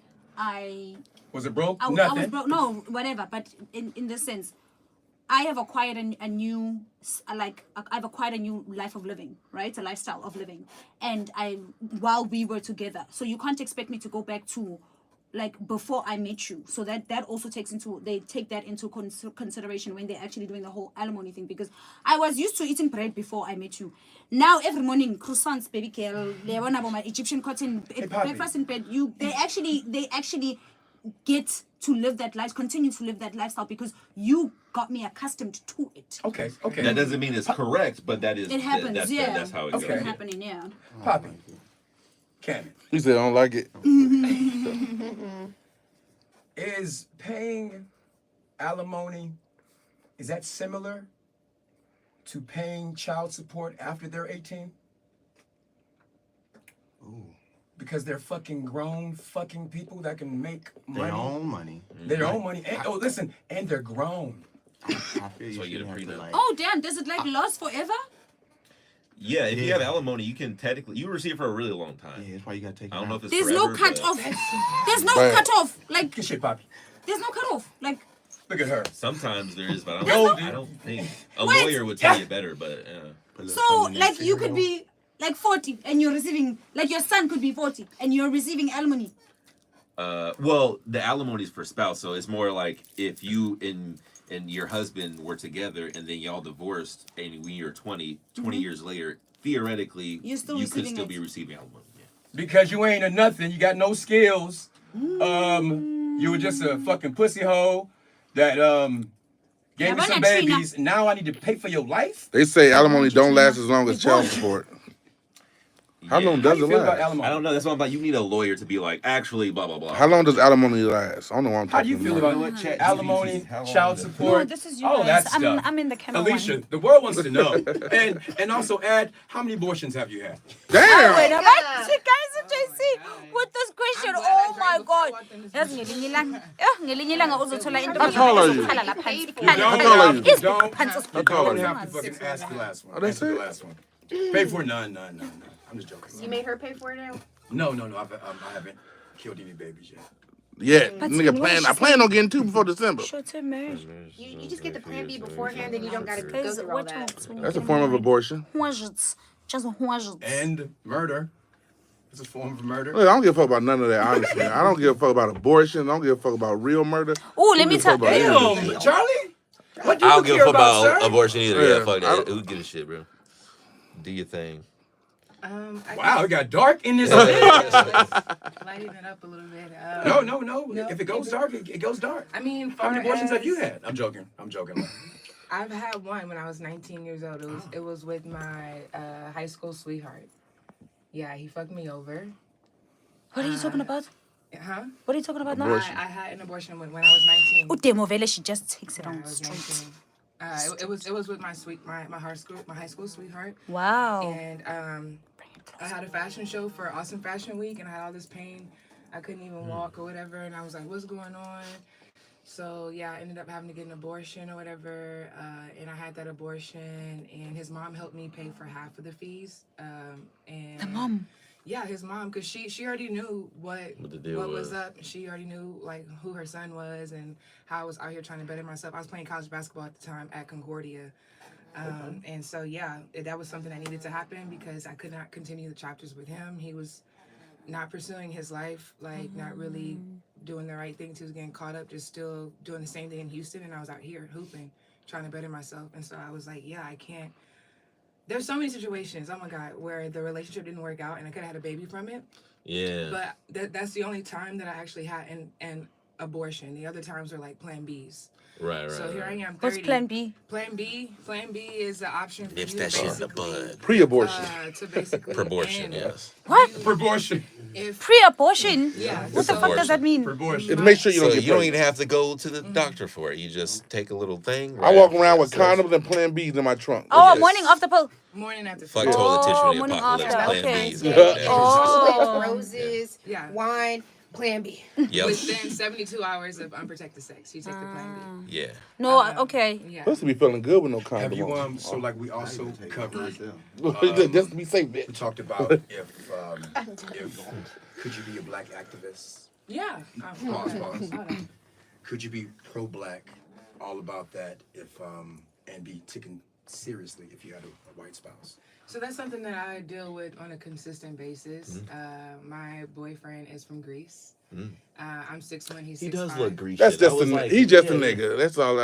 Was it broke? I was Nothing. broke. No, whatever. But in this sense, I have acquired a new, I've acquired a new life of living, right? A lifestyle of living, and while we were together, so you can't expect me to go back to, like before I met you. So that also they take that into consideration when they're actually doing the whole alimony thing, because I was used to eating bread before I met you. Now every morning croissants, baby girl, my Egyptian cotton, breakfast in bed. They actually get to live that life, continue to live that lifestyle, because you got me accustomed to it. Okay. That doesn't mean it's correct, but that is. It happens, That's how it it's goes. been happening, yeah. Poppy. Cannon. He said, I don't like it. Is paying alimony, is that similar to paying child support after they're 18? Ooh. Because they're fucking grown fucking people that can make money. Their own money. Their own money. And, listen, and they're grown. I feel you So you get a shouldn't have to, prenup. like, Oh damn! Does it like last forever? Yeah, if you have alimony, you can technically receive it for a really long time. Yeah, that's why you gotta take it I don't know out. if it's There's no forever, cut but off. There's no Right. cut off. Like Good shit, Poppy. there's no cut off. Like Look at her. Sometimes there is, but No, I don't think a Wait. lawyer would tell you better. But so, like you could be like 40 and you're receiving, like your son could be 40 and you're receiving alimony. well, the alimony is for spouse, so it's more like if you and your husband were together and then y'all divorced, and when you're 20 years later, theoretically, You're still you could receiving still it. be receiving alimony. Yeah. Because you ain't a nothing. You got no skills. You were just a fucking pussy hoe that gave me Yeah, some but Trina- babies. Now I need to pay for your life. They say alimony don't last as long as child support. How long How does you it feel about last? alimony? I don't know. That's what I'm about. You need a lawyer to be like, actually, blah blah blah. How long does alimony last? I don't know what I'm How do talking you feel about. about Chat alimony, GPT, how long child does it- support? No, this is you all guys. that stuff. I'm in the camera Alicia, one. the world wants to know. and also add, how many abortions have you had? Damn! Wait, guys, JC, with this question, oh my God. Yazi ngelinye ilanga, ngelinye ilanga uzothola into How tall are you? ezokhala la phansi. You don't, tall are you? you don't, Phansi you tall are don't you? have to fucking ask the last one. Oh, that's Answer the it? last one. Pay for it? None. I'm just joking. You made her pay for it now? No, I haven't killed any babies yet. Yeah, But nigga what plan. is I she plan on getting 2 before December. Short-term marriage. You just get the plan B beforehand, and you don't gotta go Because through all what that. That's a form of abortion. Just horses. And murder. It's a form of murder. Look, I don't give a fuck about none of that, honestly. I don't give a fuck about abortion. I don't give a fuck about real murder. Oh, Who let me gives a fuck tell about any of this Damn, shit? Charlie. What do I you don't give a care fuck about, about sir? abortion either. Yeah, Yeah, fuck I that. don't- Who gives a shit, bro? Do your thing. Wow, it got dark in this bitch. Lighting it up a little bit. No. If it goes dark, it goes dark. I mean, How many far abortions have you as- had? I'm joking. I've had one when I was 19 years old. It was with my high school sweetheart. Yeah, he fucked me over. What are you talking about? Huh? What are you talking about now? Abortion. I had an abortion when I was 19. Udemovele, she just takes it When I on was straight. 19. It was with my high school sweetheart. Wow. And I had a fashion show for Awesome Fashion Week, and I had all this pain. I couldn't even walk or whatever, and I was like, "What's going on?" So yeah, I ended up having to get an abortion or whatever, and I had that abortion, and his mom helped me pay for half of the fees. And The mom. Yeah, his mom, because she already knew what the deal was was. up. She already knew like who her son was and how I was out here trying to better myself. I was playing college basketball at the time at Concordia. And so, yeah, that was something that needed to happen because I could not continue the chapters with him. He was not pursuing his life, like not really doing the right things. He was getting caught up, just still doing the same thing in Houston. And I was out here hooping, trying to better myself. And so I was like, yeah, I can't. There's so many situations, oh my God, where the relationship didn't work out and I could have had a baby from it. Yeah. But that's the only time that I actually had an abortion. The other times were like plan Bs. Right. So here I am. 30. What's plan B? Plan B is the option for Nips you that to shit in the basically, bud. Pre-abortion. to basically Abortion, end. yes. What? Abortion. If Pre-abortion? Yeah. What the fuck does that mean? Abortion. And make sure you So don't get you don't pregnant. even have to go to the doctor for it. You just take a little thing. I walk around with condoms. condoms and Plan Bs in my trunk. Oh, Yes. morning after pill. morning after Fuck food. toilet tissue in the morning apocalypse. after, Plan okay. Bs. Yeah. man. Oh. Roses, Yeah. wine, Plan B. Yep. Within 72 hours of unprotected sex, you take the Plan B. Yeah. No, okay. Yeah. Supposed to be feeling good with no condom Have you on. so like we also covered Just to be safe, bitch. we talked about if could you be a black activist? Yeah. Pause. Could you be pro-black, all about that, if and be taken seriously if you had a white spouse? So that's something that I deal with on a consistent basis. My boyfriend is from Greece. I'm 6'1", he's 6'5". He does look Grecian. That's just he's just a yeah. nigga. That's all.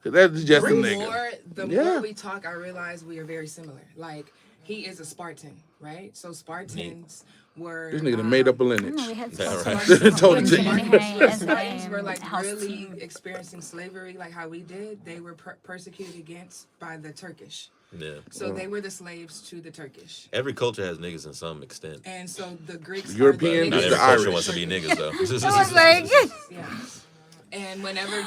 That's just a nigga. The more we talk, I realize we are very similar. Like, he is a Spartan, right? So Spartans were... This nigga done made up a lineage. No, we had Told it to you. Spartans were like really experiencing slavery like how we did. They were persecuted against by the Turkish. Yeah. So they were the slaves to the Turkish. Every culture has niggas in some extent. And so the Greeks... European, Not the every culture Irish. wants to be niggas, though. I was like, Yeah. And whenever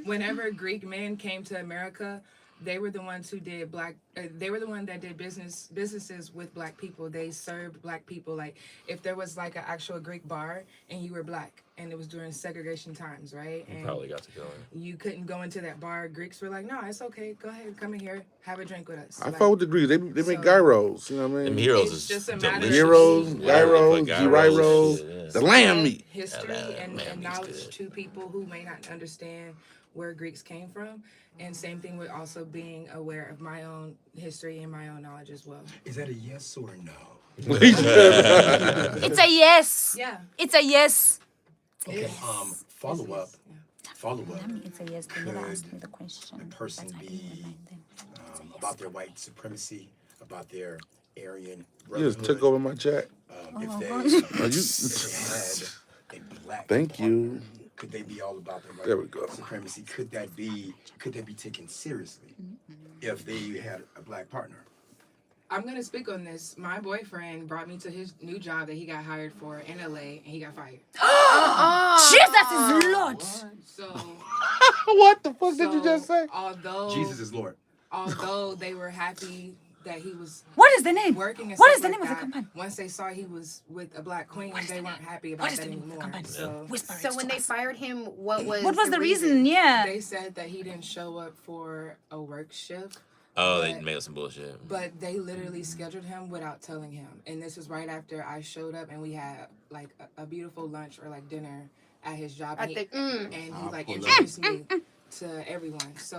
whenever Greek men came to America, they were the ones who did they were the one that did businesses with black people. They served black people. Like, if there was like an actual Greek bar and you were black and it was during segregation times, right? You And probably got to go in. you couldn't go into that bar. Greeks were like, no, it's okay. Go ahead, come in here, have a drink with us. I Like, fuck with the Greeks. They make gyros. You know what I Them mean? heroes It's is just a matter of- Gyros, Yeah, gyros, they put gyros, yeah. the lamb meat. history and lamb meat's knowledge good. to people who may not understand where Greeks came from. And same thing with also being aware of my own history and my own knowledge as well. Is that a yes or a no? it's a yes. Yeah. It's a yes. Okay. Follow up. It's a yes. They never asked me the question. A person But I be didn't remind them. about their white supremacy, about their Aryan You just took brotherhood. over my chat. If they, Are you? if they had a black Thank you. partner, could they be all about their white There we go. supremacy? Could they be taken seriously if they had a black partner? I'm going to speak on this. My boyfriend brought me to his new job that he got hired for in LA and he got fired. Jesus is Lord. So, What the fuck did you just say? although Jesus is Lord. although they were happy that he was What is the name? working and What stuff is the like name of the that, company? once they saw he was with a black queen, What is they the weren't name? happy What about is that the name of the anymore. company? So Whisper it So to when they us. fired him, what was the reason? Yeah. They said that he didn't show up for a work shift. Oh, they But- made up some bullshit. But they literally scheduled him without telling him. And this was right after I showed up and we had like a beautiful lunch or like dinner at his job. And he like introduced me to everyone. So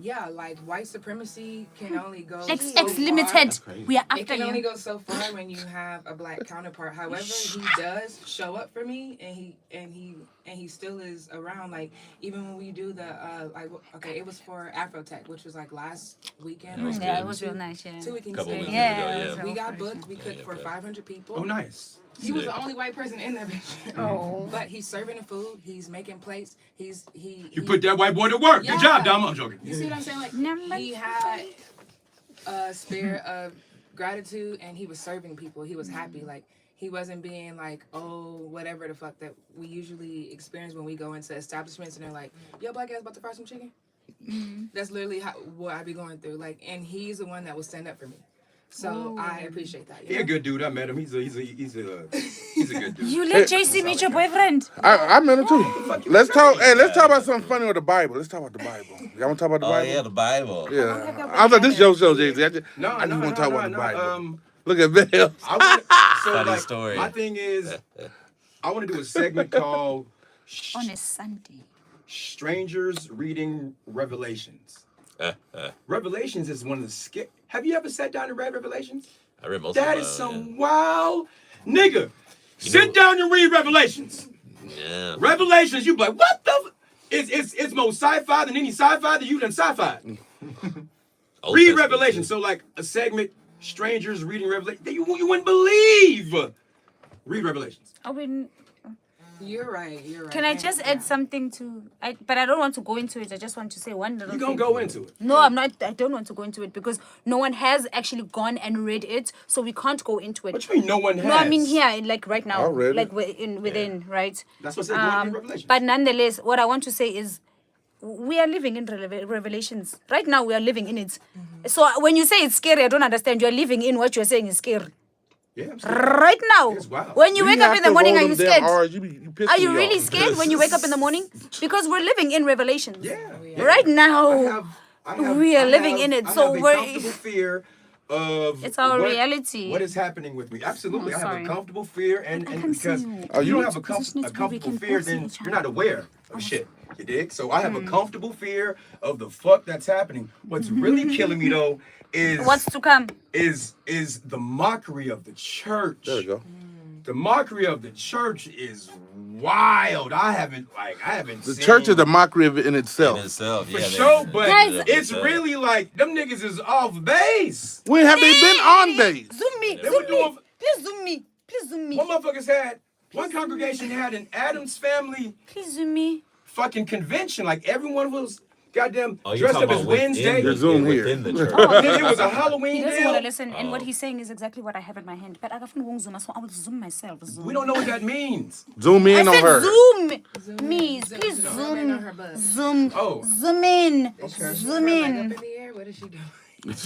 yeah, like white supremacy can only go so XX far. Limited. We are It after can only you. go so far when you have a black counterpart. However, he does show up for me, and he still is around. Like, even when we do the it was for Afrotech, which was like last weekend. or Yeah, it two- was real nice. Yeah. 2 weekends Couple ago. weekends Yeah, ago, it was yeah. We real got fresh. booked. We cooked for okay. 500 people. Oh, nice. He was the only white person in that bitch. Oh. But he's serving the food. He's making plates. You put that white boy to work. Good job, Dom. I'm joking. You see what I'm saying? Like, Number he had a spirit of gratitude, and he was serving people. He was happy. Like, he wasn't being like, oh, whatever the fuck that we usually experience when we go into establishments and they're like, yo, black ass about to fry some chicken. That's literally what I be going through. Like, and he's the one that will stand up for me. So I appreciate that. He a good dude. I met him. He's a good dude. You let JC meet your boyfriend. I met him too. Let's talk. Hey, let's talk about something funny with the Bible. Let's talk about the Bible. Y'all want to talk about the Oh, Bible? yeah, the Bible. Yeah. I was like, this is your show, Jay-Z. I just want to talk about the Bible. Look at Bill. Funny story. My thing is, I want to do a segment called On a Sunday. Strangers Reading Revelations. Revelations is one of the Have you ever sat down and read Revelations? I read most That of is them. some wild nigga. Sit down and read Revelations. Yeah. Revelations, you be like, what the? It's more sci-fi than any sci-fi that you done sci-fi. Old Read Testament, Revelation. too. So like a segment, strangers reading Revelation. You wouldn't believe. Read Revelations. I mean, You're right. You're right. can I And- just add something to? But I don't want to go into it. I just want to say one little You thing. gonna go into it. No, I'm not. I don't want to go into it because no one has actually gone and read it, so we can't go into it. What you mean no one has? No, I mean here, like right now, I read like it. within, right? That's what I said. Go and read Revelation. But nonetheless, what I want to say is, we are living in Revelations right now. We are living in it. So when you say it's scary, I don't understand. You are living in what you are saying is scary. Yeah, I'm scared. Right now. It's wild. When you wake up in the morning, are you scared? You Are you really scared when you wake up in the morning? Because we're living in Revelations. Yeah. Right now, we are living in it. So I have a we're. comfortable fear of It's our what- reality. What is happening with me? Absolutely, Oh, I have sorry. a comfortable fear, and can see because you. if you don't You have a, need to position it a so we comfortable can fear, both see then each you're other. not aware of shit. You dig? So I have a comfortable fear of the fuck that's happening. What's really killing me though is What's to come? is the mockery of the church. There we go. The mockery of the church is wild. I haven't The seen church is a mockery of it in itself. In itself, for yeah. sure, but Guys- it's really like them niggas is off base. When have they been on base? Zoom me. They were Zoom me. doing- Please zoom me. Please zoom me. One motherfuckers had one congregation had an Adams Family Please zoom me. fucking convention. Like everyone was goddamn Oh, you're dressed talking up as about within Wednesday. Your Zoom here. within the church. And then it was a He Halloween doesn't want to deal. listen, and what he's saying is exactly what I have in my hand. But I can't zoom, so I will zoom myself. Zoom. We don't know what that means. Zoom I in on said her. zoom me. Please Zoom in on her butt. zoom. Oh. Zoom in. Okay. Zoom Like in. up in the air? What is she doing?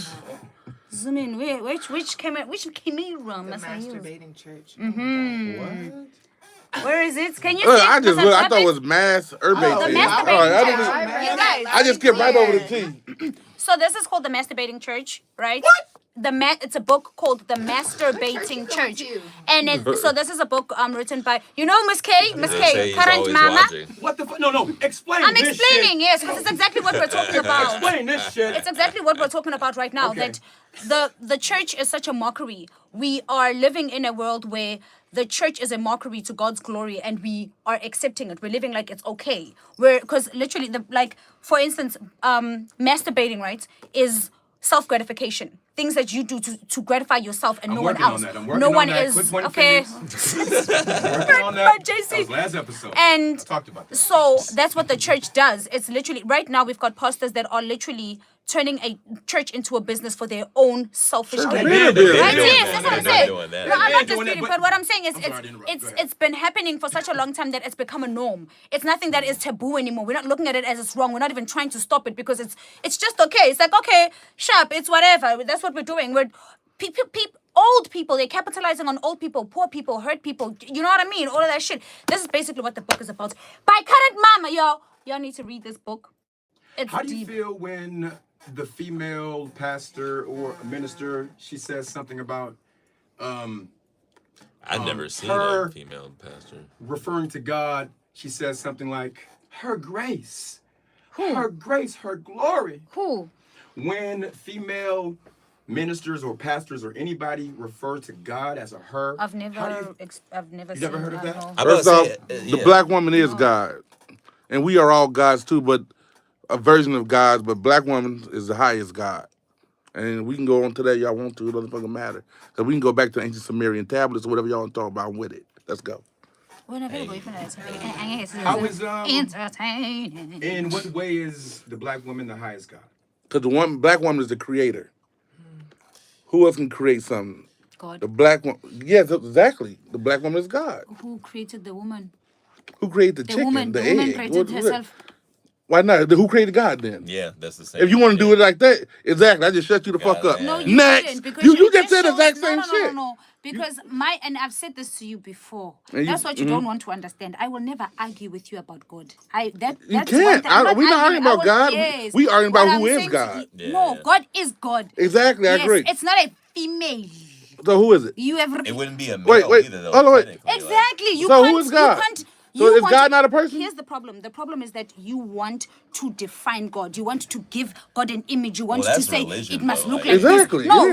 Zoom in. Which camera? Which camera? The must I use? masturbating church. Mhm. Where is it? Can you see? it? I just Must looked, I thought it drop was mass urban. The masturbating church. You guys. I just skipped right over the T. So this is called the Masturbating Church, right? What? It's a book called The Masturbating Church, and so this is a book written by Miss K, They say he's current always mama. watching. What the fuck? No, explain I'm this explaining, shit. yes, because it's exactly what we're talking about. Explain this shit. It's exactly what we're talking about right now. Okay. That the church is such a mockery. We are living in a world where the church is a mockery to God's glory, and we are accepting it. We're living like it's okay. Because literally, for instance, masturbating, right, is self-gratification. Things that you do to gratify yourself and I'm no one working on else. that. I'm working No on one that. is Quit pointing okay. fingers. Working on that. But JC, That was last episode. and I talked about that. so that's what the church does. It's literally right now we've got pastors that are literally turning a church into a business for their own selfish Sure, gain. they've been doing Right? that. Yes, that's what I'm saying. doing that. No, I'm They've not been doing disputing, that, but what I'm saying is I'm sorry to interrupt. Go ahead. it's been happening for such a long time that it's become a norm. It's nothing that is taboo anymore. We're not looking at it as it's wrong. We're not even trying to stop it because it's just okay. It's like okay, sharp. It's whatever. That's what we're doing. We're old people, they're capitalizing on old people, poor people, hurt people. You know what I mean? All of that shit. This is basically what the book is about. By Current Mama, y'all need to read this book. It's How do you deep. feel when the female pastor or minister, she says something about I've never seen her a female pastor. referring to God? She says something like, her grace, her grace, her glory. Who? When female ministers or pastors or anybody refer to God as a her, I've how do never you- seen never heard of I that? know. I'm First about off, to say, the yeah. black woman is God. And we are all gods too, but a version of gods, but black woman is the highest God. And we can go on today, y'all want to, it doesn't fucking matter. So we can go back to ancient Sumerian tablets or whatever y'all want to talk about with it. Let's go. Whenever you boyfriend is How is entertaining. in what way is the black woman the highest God? Because the black woman is the creator. Who else can create something? God. The black woman, yes, exactly. The black woman is God. Who created the woman? Who created the The chicken, woman. the The egg? woman created herself. Why not? Who created God then? Yeah, that's the same. If you want to do it like that, exactly. I just shut you the fuck up. No, you Next. didn't, because You just said the shows- exact same no, shit. No. Because and I've said this to you before. And That's you- what you mhm. don't want to understand. I will never argue with you about God. You That's can't. one thing. I'm We're not arguing about God. Yes. We arguing What about I'm who is saying to God. you- No, God is God. Exactly, I Yes, agree. it's not a female. So who is it? You have It wouldn't be a male Wait, either, though. hold on, wait. technically, exactly. You So can't, who is God? You can't, So you is want God to- not a person? Here's the problem. The problem is that you want to define God. You want to give God an image. You want Well, to that's say religion, it must though, look like- like Exactly, this. No,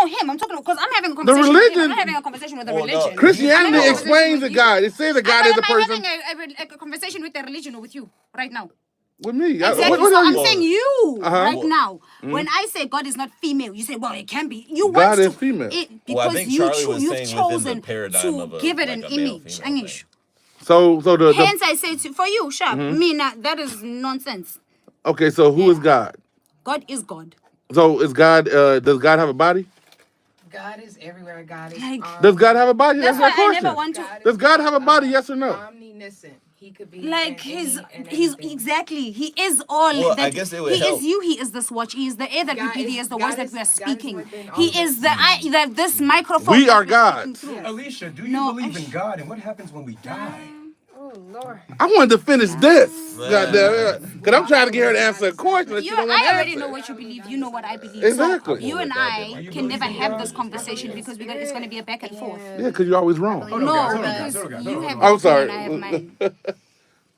yeah. him. I'm talking because I'm having a conversation. with him. religion- I'm not having a conversation with a Well, no, religion. Christianity I'm having a explains conversation the with God. It says that God you. is a person. I'm having a conversation with a religion or with you right now. With me. Exactly. What So are I'm you? saying you Uh-huh. right now. Mhm. When I say God is not female, you say, well, it can be. You God want is to, female. because Well, I think Charlie was you've saying within chosen the paradigm to of a, give it like an a male, image. female Angish. So the Hence, I say for you, Sharp, Mhm. me, that is nonsense. okay. So who is God? God is God. So is God? Does God have a body? God is everywhere. God is Like- Does God have a body? That's That's my why I question. never want to. Does God have a body? Yes or no? omniscient. he could be Like in he's any and he's everything. exactly he is all Well, that I guess it would he help. is you, he is this watch, he is the air that we God breathe, he is- is the God words that is- we are God is speaking, within all he of is us. the I that this microphone We that are we're God. speaking through. Alicia, do you No, believe in God, and what happens when we die? Oh Lord. I wanted to finish this. Nah. Goddamn. Because I'm trying to get her to answer a question that she You, don't want to I already answer. know what you believe. You know what I believe. Exactly. So you and I You can believe never in have God? this conversation because it's going to be a back and forth. Yeah, because you're always wrong. Hold on, No, guys, hold on, guys, because hold on, guys, you hold on, have hold on. I'm sorry. your opinion, I have mine.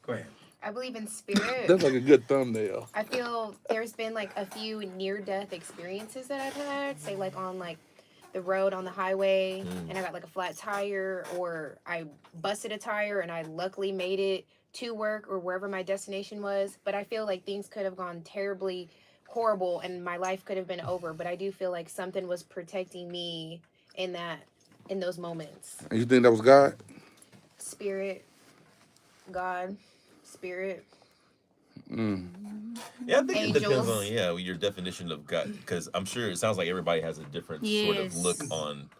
Go ahead. I believe in spirit. That's like a good thumbnail. I feel there's been like a few near-death experiences that I've had. Say like on like the road on the highway, and I got like a flat tire, or I busted a tire and I luckily made it to work or wherever my destination was. But I feel like things could have gone terribly horrible and my life could have been over. But I do feel like something was protecting me in those moments. And you think that was God? Spirit, God, spirit. Yeah, I think it depends Angels. on your definition of God, because I'm sure it sounds like everybody has a different sort of look Yes. on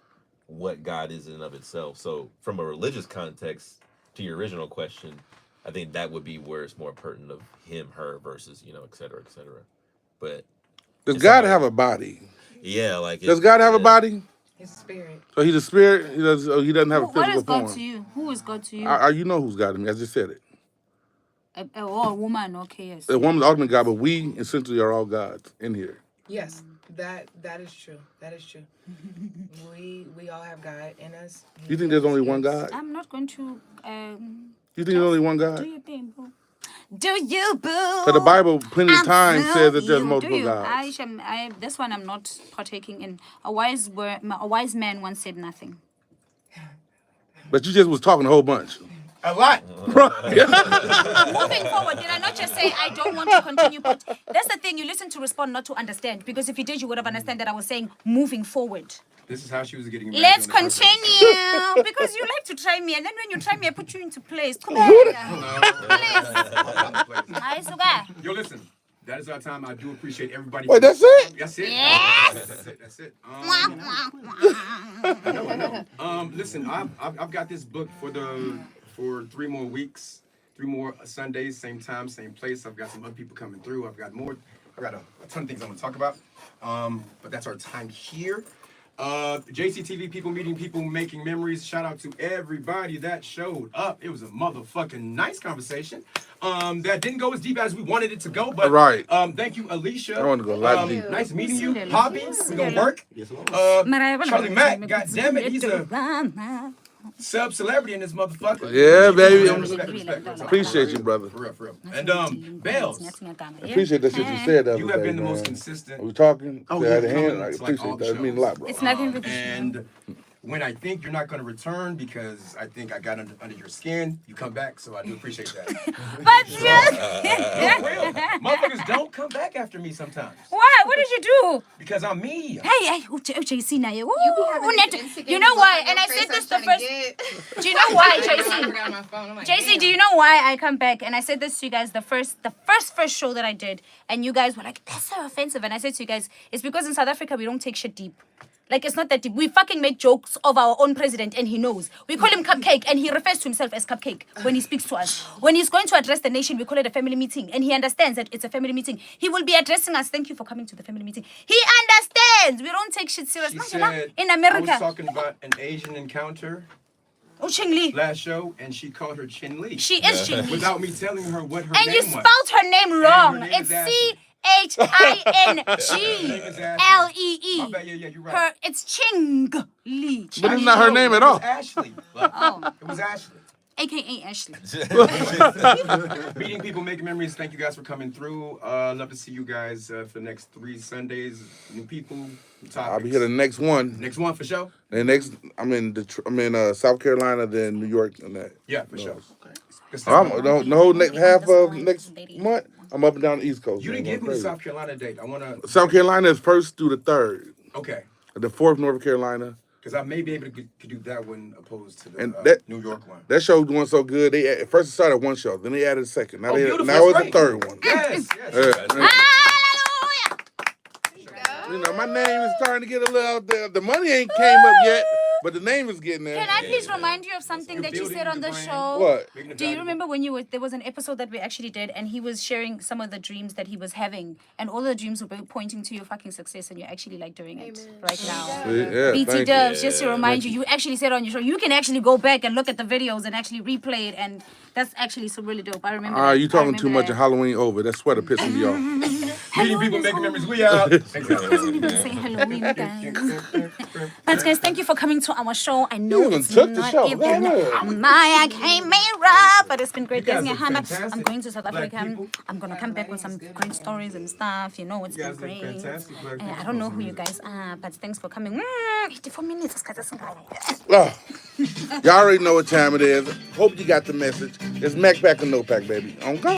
what God is in and of itself. So from a religious context, to your original question, I think that would be where it's more pertinent of him, her versus et cetera, et cetera. But Does it's God all- have a body? yeah, like Does God have a body? His spirit. So he's a spirit. He doesn't have a What physical is God form. to you? Who is God to you? You know who's God to me. I just said it. A woman, okay, yes. The woman's the ultimate God, but we essentially are all gods in here. Yes, that is true. That is true. we all have God in us. You think there's only one God? I'm not going to. You think there's only one God? Do your thing, boo. Do you, boo? Because the Bible plenty of I'm times so says that there's you. multiple Do you? gods. This one I'm not partaking in. A wise man once said nothing. But you just was talking a whole bunch. A lot. Moving forward, did I not just say I don't want to continue? But that's the thing. You listen to respond, not to understand. Because if you did, you would have understood that I was saying moving forward. This is how she was getting. Let's immaculate in the first place. continue. Because you like to try me, and then when you try me, I put you into place. Come on. Hi, Suga. Yo, listen. That is our time. I do appreciate everybody. Wait, that's it? That's it. Yes. That's it. That's it. Listen, I've got this book for 3 more weeks, 3 more Sundays, same time, same place. I've got some other people coming through. I've got a ton of things I want to talk about. But that's our time here. JCTV, people meeting people, making memories. Shout out to everybody that showed up. It was a motherfucking nice conversation. That didn't go as deep as we wanted it to go, but Right. Thank you, Alicia. I want to go a lot deeper. Nice meeting you. Hobby, we're gonna work. Charlie Mack, goddammit, he's a sub-celebrity in this motherfucker. Yeah, baby. Respect. Appreciate you, brother. For real. And Bells, Appreciate that shit you said the other you have day, been the man. most consistent. Are we talking? Oh, Say yeah, out of hand? I it's like all appreciate the that. It means a lot, bro. It's nothing to And when I think you're not going to return because I think I got under your skin, you come back, so I do appreciate that. But For real. Motherfuckers don't come back after me sometimes why? What did you do? because I'm me. Hey, JC now. You be having these instigating You know why? looks on And I your said face this the I'm trying to first. get. Do you know why, I JC? forgot my phone. I'm like, JC, damn. do you know why I come back? And I said this to you guys the first show that I did, and you guys were like, "That's so offensive." And I said to you guys, it's because in South Africa we don't take shit deep. Like, it's not that deep. We fucking make jokes of our own president, and he knows. We call him Cupcake, and he refers to himself as Cupcake when he speaks to us. When he's going to address the nation, we call it a family meeting, and he understands that it's a family meeting. He will be addressing us. Thank you for coming to the family meeting. He understands. We don't take shit serious. She Imagine, said, in I was America. talking about an Asian encounter Oh, Ching Li. last show, and she called her Chin Li. She is Ching Li. Without me telling her what her And name you was. spelled her name wrong. name It's is Ashley. CHINGLEE. My bad, yeah, you're right. Her, it's Ching Li. But it's not her name at all. It was Ashley. Oh, It was Ashley. AKA Ashley. Meeting people, making memories. Thank you guys for coming through. Love to see you guys for the next 3 Sundays. New people, new topics. I'll be here the next one. Next one for sure. The next, I'm in South Carolina, then New York, and that. Yeah, for sure. Good I'm stuff. the whole next half of next month. I'm up and down the East Coast. You man, didn't give going me the crazy. South Carolina date. I want to. South Carolina is 1st through the 3rd. Okay. The 4th, North Carolina. Because I may be able to do that one opposed to the And that- New York one. That show's going so good. At first it started one show, then they added a second. Now, Beautiful. now it's That's a third one. Yes, yes. Hallelujah. You know, my name is starting to get a little out there. The money ain't came up yet. But the name is getting there. Can I please remind you of something that you said on the show? What? Do you remember when there was an episode that we actually did, and he was sharing some of the dreams that he was having, and all the dreams were pointing to your fucking success, and you're actually like doing it right now. Yeah, BT thank Dubs, you. just to remind you, you actually said on your show, you can actually go back and look at the videos and actually replay it, and that's actually so really dope. I remember. Ah, that. you I talking too remember much that. of Halloween over. That sweater pissing me off. Meeting people, making memories. We out. We don't say Halloween, guys. But guys, thank you for coming to our show. I know You even it's took the not show. even Go Maya came rough, but it's been great. You guys Guys, are fantastic I'm going to South black Africa. people. I'm gonna come back with some great stories and stuff. You know, it's You been guys are great. fantastic black And people. I don't know who you guys are, but thanks for coming. 84 minutes. Oh, y'all already know what time it is. Hope you got the message. It's Mac Pack and No Pack, baby. On go.